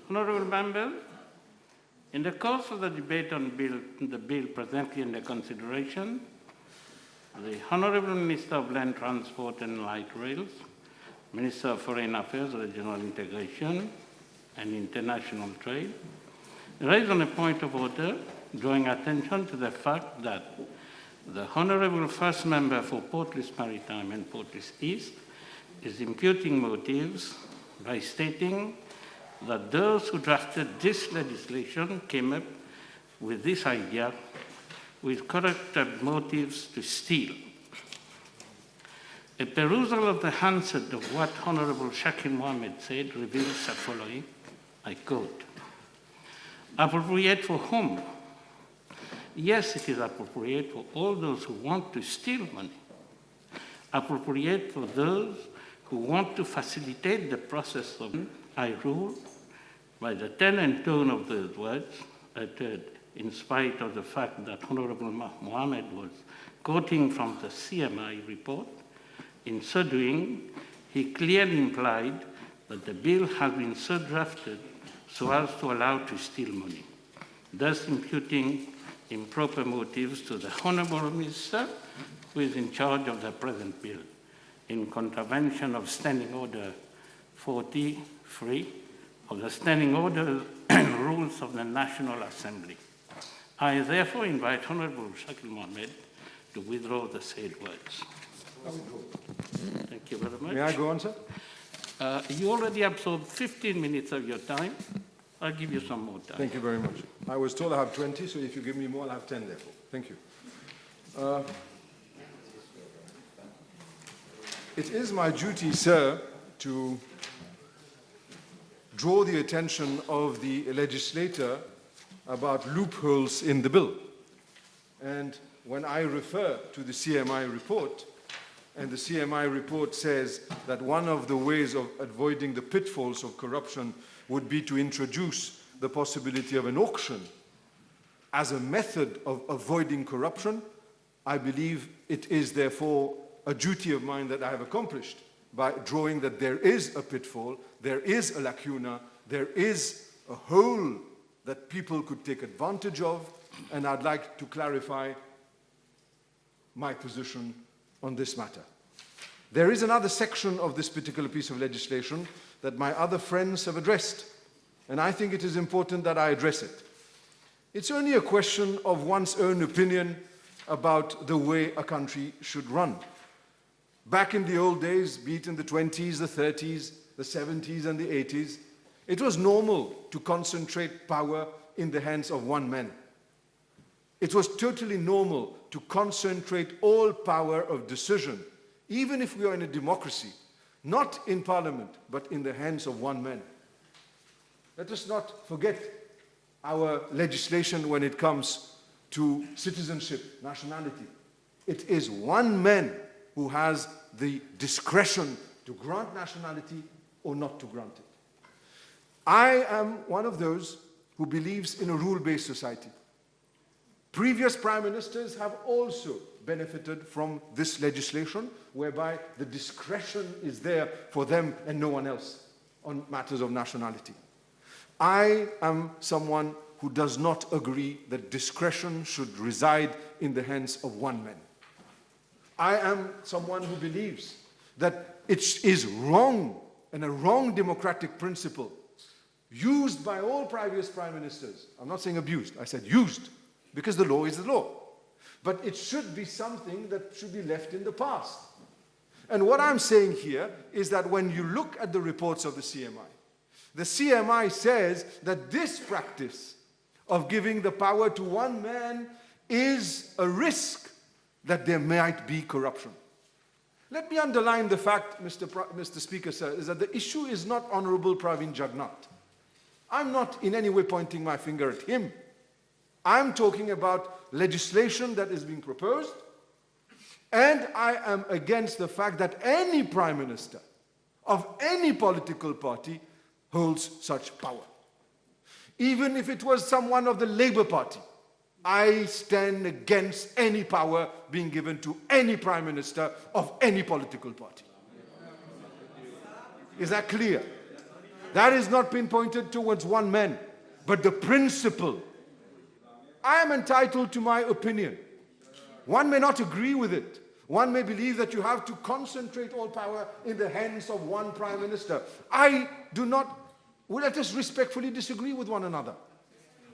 Honourable members, in the course of the debate on the bill presently under consideration, the Honourable Minister of Land Transport and Light Rails, Minister of Foreign Affairs, Regional Integration and International Trade, raised on a point of order, drawing attention to the fact that the Honourable First Member for Portlace Maritime and Portlace East is imputing motives by stating that those who drafted this legislation came up with this idea with corrected motives to steal. A perusal of the handset of what Honourable Shakil Mohammed said reveals the following, I quote, "Appropriate for whom? Yes, it is appropriate for all those who want to steal money. Appropriate for those who want to facilitate the process of I rule by the tone and tone of those words uttered in spite of the fact that Honourable Mohammed was quoting from the CMI report. In so doing, he clearly implied that the bill had been so drafted so as to allow to steal money, thus imputing improper motives to the Honourable Minister who is in charge of the present bill, in contravention of Standing Order 43 of the Standing Order and rules of the National Assembly. I therefore invite Honourable Shakil Mohammed to withdraw the said words." Thank you very much. May I go on, sir? You already absorbed 15 minutes of your time. I'll give you some more time. Thank you very much. I was told I have 20, so if you give me more, I'll have 10 therefore. Thank you. It is my duty, sir, to draw the attention of the legislator about loopholes in the bill. And when I refer to the CMI report, and the CMI report says that one of the ways of avoiding the pitfalls of corruption would be to introduce the possibility of an auction as a method of avoiding corruption, I believe it is therefore a duty of mine that I have accomplished by drawing that there is a pitfall, there is a lacuna, there is a hole that people could take advantage of, and I'd like to clarify my position on this matter. There is another section of this particular piece of legislation that my other friends have addressed, and I think it is important that I address it. It's only a question of one's own opinion about the way a country should run. Back in the old days, be it in the 20s, the 30s, the 70s, and the 80s, it was normal to concentrate power in the hands of one man. It was totally normal to concentrate all power of decision, even if we are in a democracy, not in parliament, but in the hands of one man. Let us not forget our legislation when it comes to citizenship, nationality. It is one man who has the discretion to grant nationality or not to grant it. I am one of those who believes in a rule-based society. Previous prime ministers have also benefited from this legislation, whereby the discretion is there for them and no one else on matters of nationality. I am someone who does not agree that discretion should reside in the hands of one man. I am someone who believes that it is wrong and a wrong democratic principle used by all previous prime ministers. I'm not saying abused, I said used, because the law is the law. But it should be something that should be left in the past. And what I'm saying here is that when you look at the reports of the CMI says that this practice of giving the power to one man is a risk that there might be corruption. Let me underline the fact, Mr. Speaker, sir, is that the issue is not Honorable Praveen Jagnnath. I'm not in any way pointing my finger at him. I'm talking about legislation that is being proposed, and I am against the fact that any prime minister of any political party holds such power. Even if it was someone of the Labour Party, I stand against any power being given to any Prime Minister of any political party. Is that clear? That is not pinpointed towards one man, but the principle. I am entitled to my opinion. One may not agree with it. One may believe that you have to concentrate all power in the hands of one Prime Minister. I do not. Well, let us respectfully disagree with one another.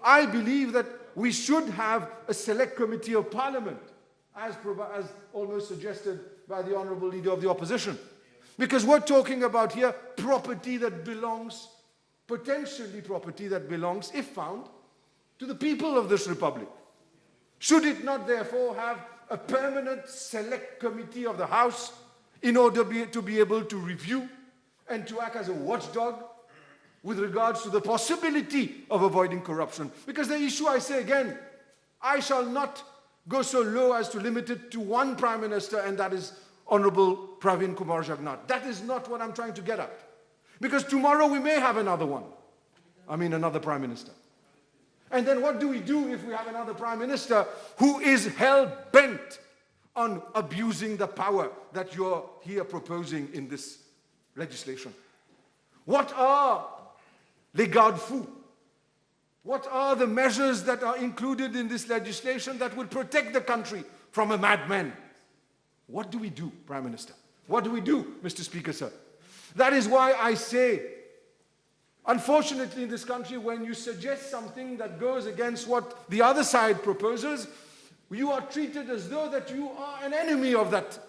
I believe that we should have a select committee of parliament, as almost suggested by the Honourable Leader of the Opposition. Because we're talking about here property that belongs, potentially property that belongs, if found, to the people of this republic. Should it not therefore have a permanent select committee of the House in order to be able to review and to act as a watchdog with regards to the possibility of avoiding corruption? Because the issue, I say again, I shall not go so low as to limit it to one Prime Minister, and that is Honourable Pravin Kumar Jagnnath. That is not what I'm trying to get at. Because tomorrow we may have another one. Another Prime Minister. And then what do we do if we have another Prime Minister who is hell-bent on abusing the power that you're here proposing in this legislation? What are les garde-fous? What are the measures that are included in this legislation that will protect the country from a madman? What do we do, Prime Minister? What do we do, Mr. Speaker, sir? That is why I say, unfortunately in this country, when you suggest something that goes against what the other side proposes, you are treated as though that you are an enemy of that.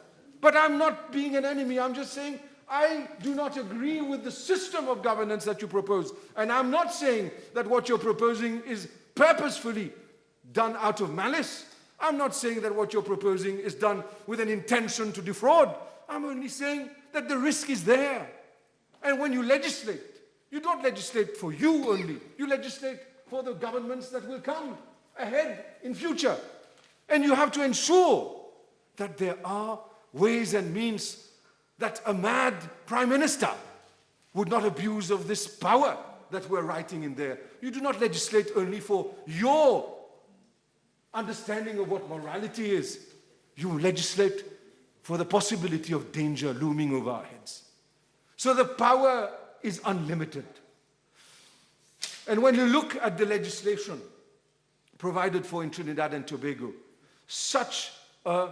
But I'm not being an enemy, I'm just saying I do not agree with the system of governance that you propose. And I'm not saying that what you're proposing is purposefully done out of malice. I'm not saying that what you're proposing is done with an intention to defraud. I'm only saying that the risk is there. And when you legislate, you don't legislate for you only. You legislate for the governments that will come ahead in future. And you have to ensure that there are ways and means that a mad Prime Minister would not abuse of this power that we're writing in there. You do not legislate only for your understanding of what morality is. You legislate for the possibility of danger looming over our heads. So the power is unlimited. And when you look at the legislation provided for in Trinidad and Tobago, such a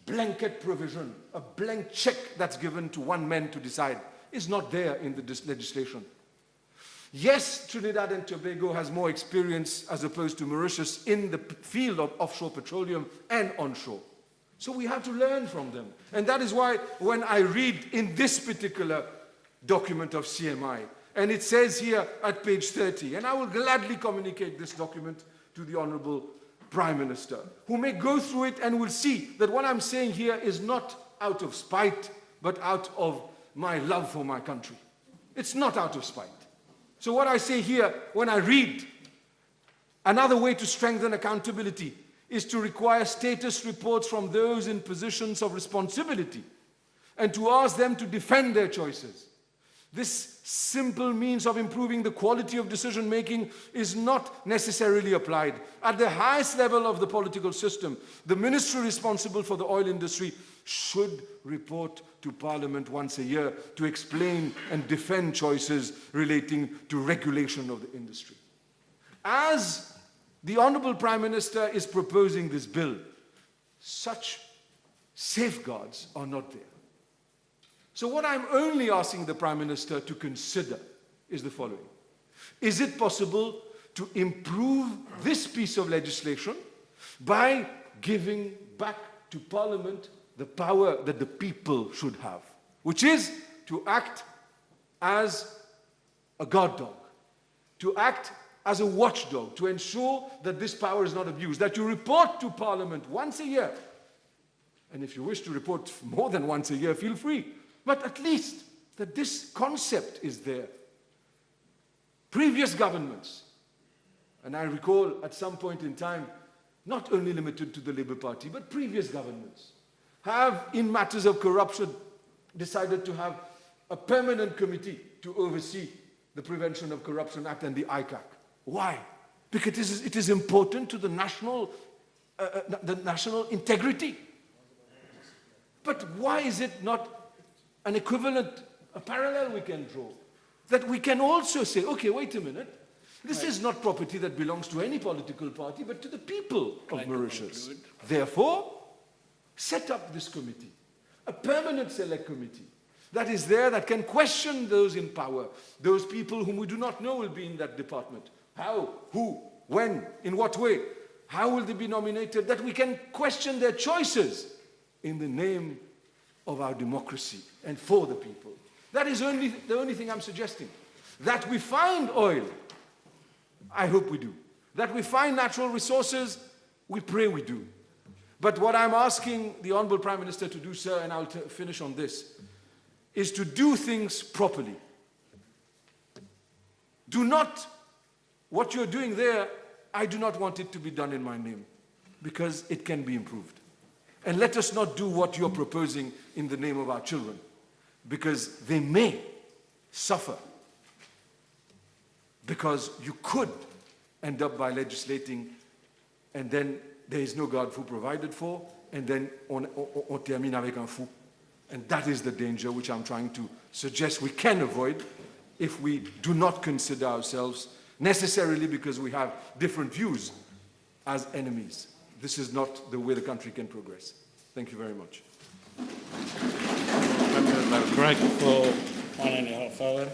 blanket provision, a blank check that's given to one man to decide, is not there in the legislation. Yes, Trinidad and Tobago has more experience as opposed to Mauritius in the field of offshore petroleum and onshore. So we have to learn from them. And that is why when I read in this particular document of CMI, and it says here at page 30, and I will gladly communicate this document to the Honourable Prime Minister, who may go through it and will see that what I'm saying here is not out of spite, but out of my love for my country. It's not out of spite. So what I say here, when I read, another way to strengthen accountability is to require status reports from those in positions of responsibility and to ask them to defend their choices. This simple means of improving the quality of decision-making is not necessarily applied. At the highest level of the political system, the ministry responsible for the oil industry should report to Parliament once a year to explain and defend choices relating to regulation of the industry. As the Honourable Prime Minister is proposing this bill, such safeguards are not there. So what I'm only asking the Prime Minister to consider is the following. Is it possible to improve this piece of legislation by giving back to Parliament the power that the people should have, which is to act as a guard dog, to act as a watchdog, to ensure that this power is not abused, that you report to Parliament once a year. And if you wish to report more than once a year, feel free. But at least that this concept is there. Previous governments, and I recall at some point in time, not only limited to the Labour Party, but previous governments, have, in matters of corruption, decided to have a permanent committee to oversee the Prevention of Corruption Act and the ICAC. Why? because it is important to the national integrity. But why is it not an equivalent, a parallel we can draw? That we can also say, okay, wait a minute, this is not property that belongs to any political party, but to the people of Mauritius. Therefore, set up this committee, a permanent select committee that is there, that can question those in power, those people whom we do not know will be in that department. How, who, when, in what way? How will they be nominated? That we can question their choices in the name of our democracy and for the people. That is the only thing I'm suggesting. That we find oil, I hope we do. That we find natural resources, we pray we do. But what I'm asking the Honourable Prime Minister to do, sir, and I'll finish on this, is to do things properly. Do not, what you're doing there, I do not want it to be done in my name, because it can be improved. And let us not do what you're proposing in the name of our children, because they may suffer, because you could end up by legislating, and then there is no garde-fou provided for, and then on termine avec un fou. And that is the danger which I'm trying to suggest we can avoid if we do not consider ourselves necessarily, because we have different views, as enemies. This is not the way the country can progress. Thank you very much. Members are break for 1.5 hours.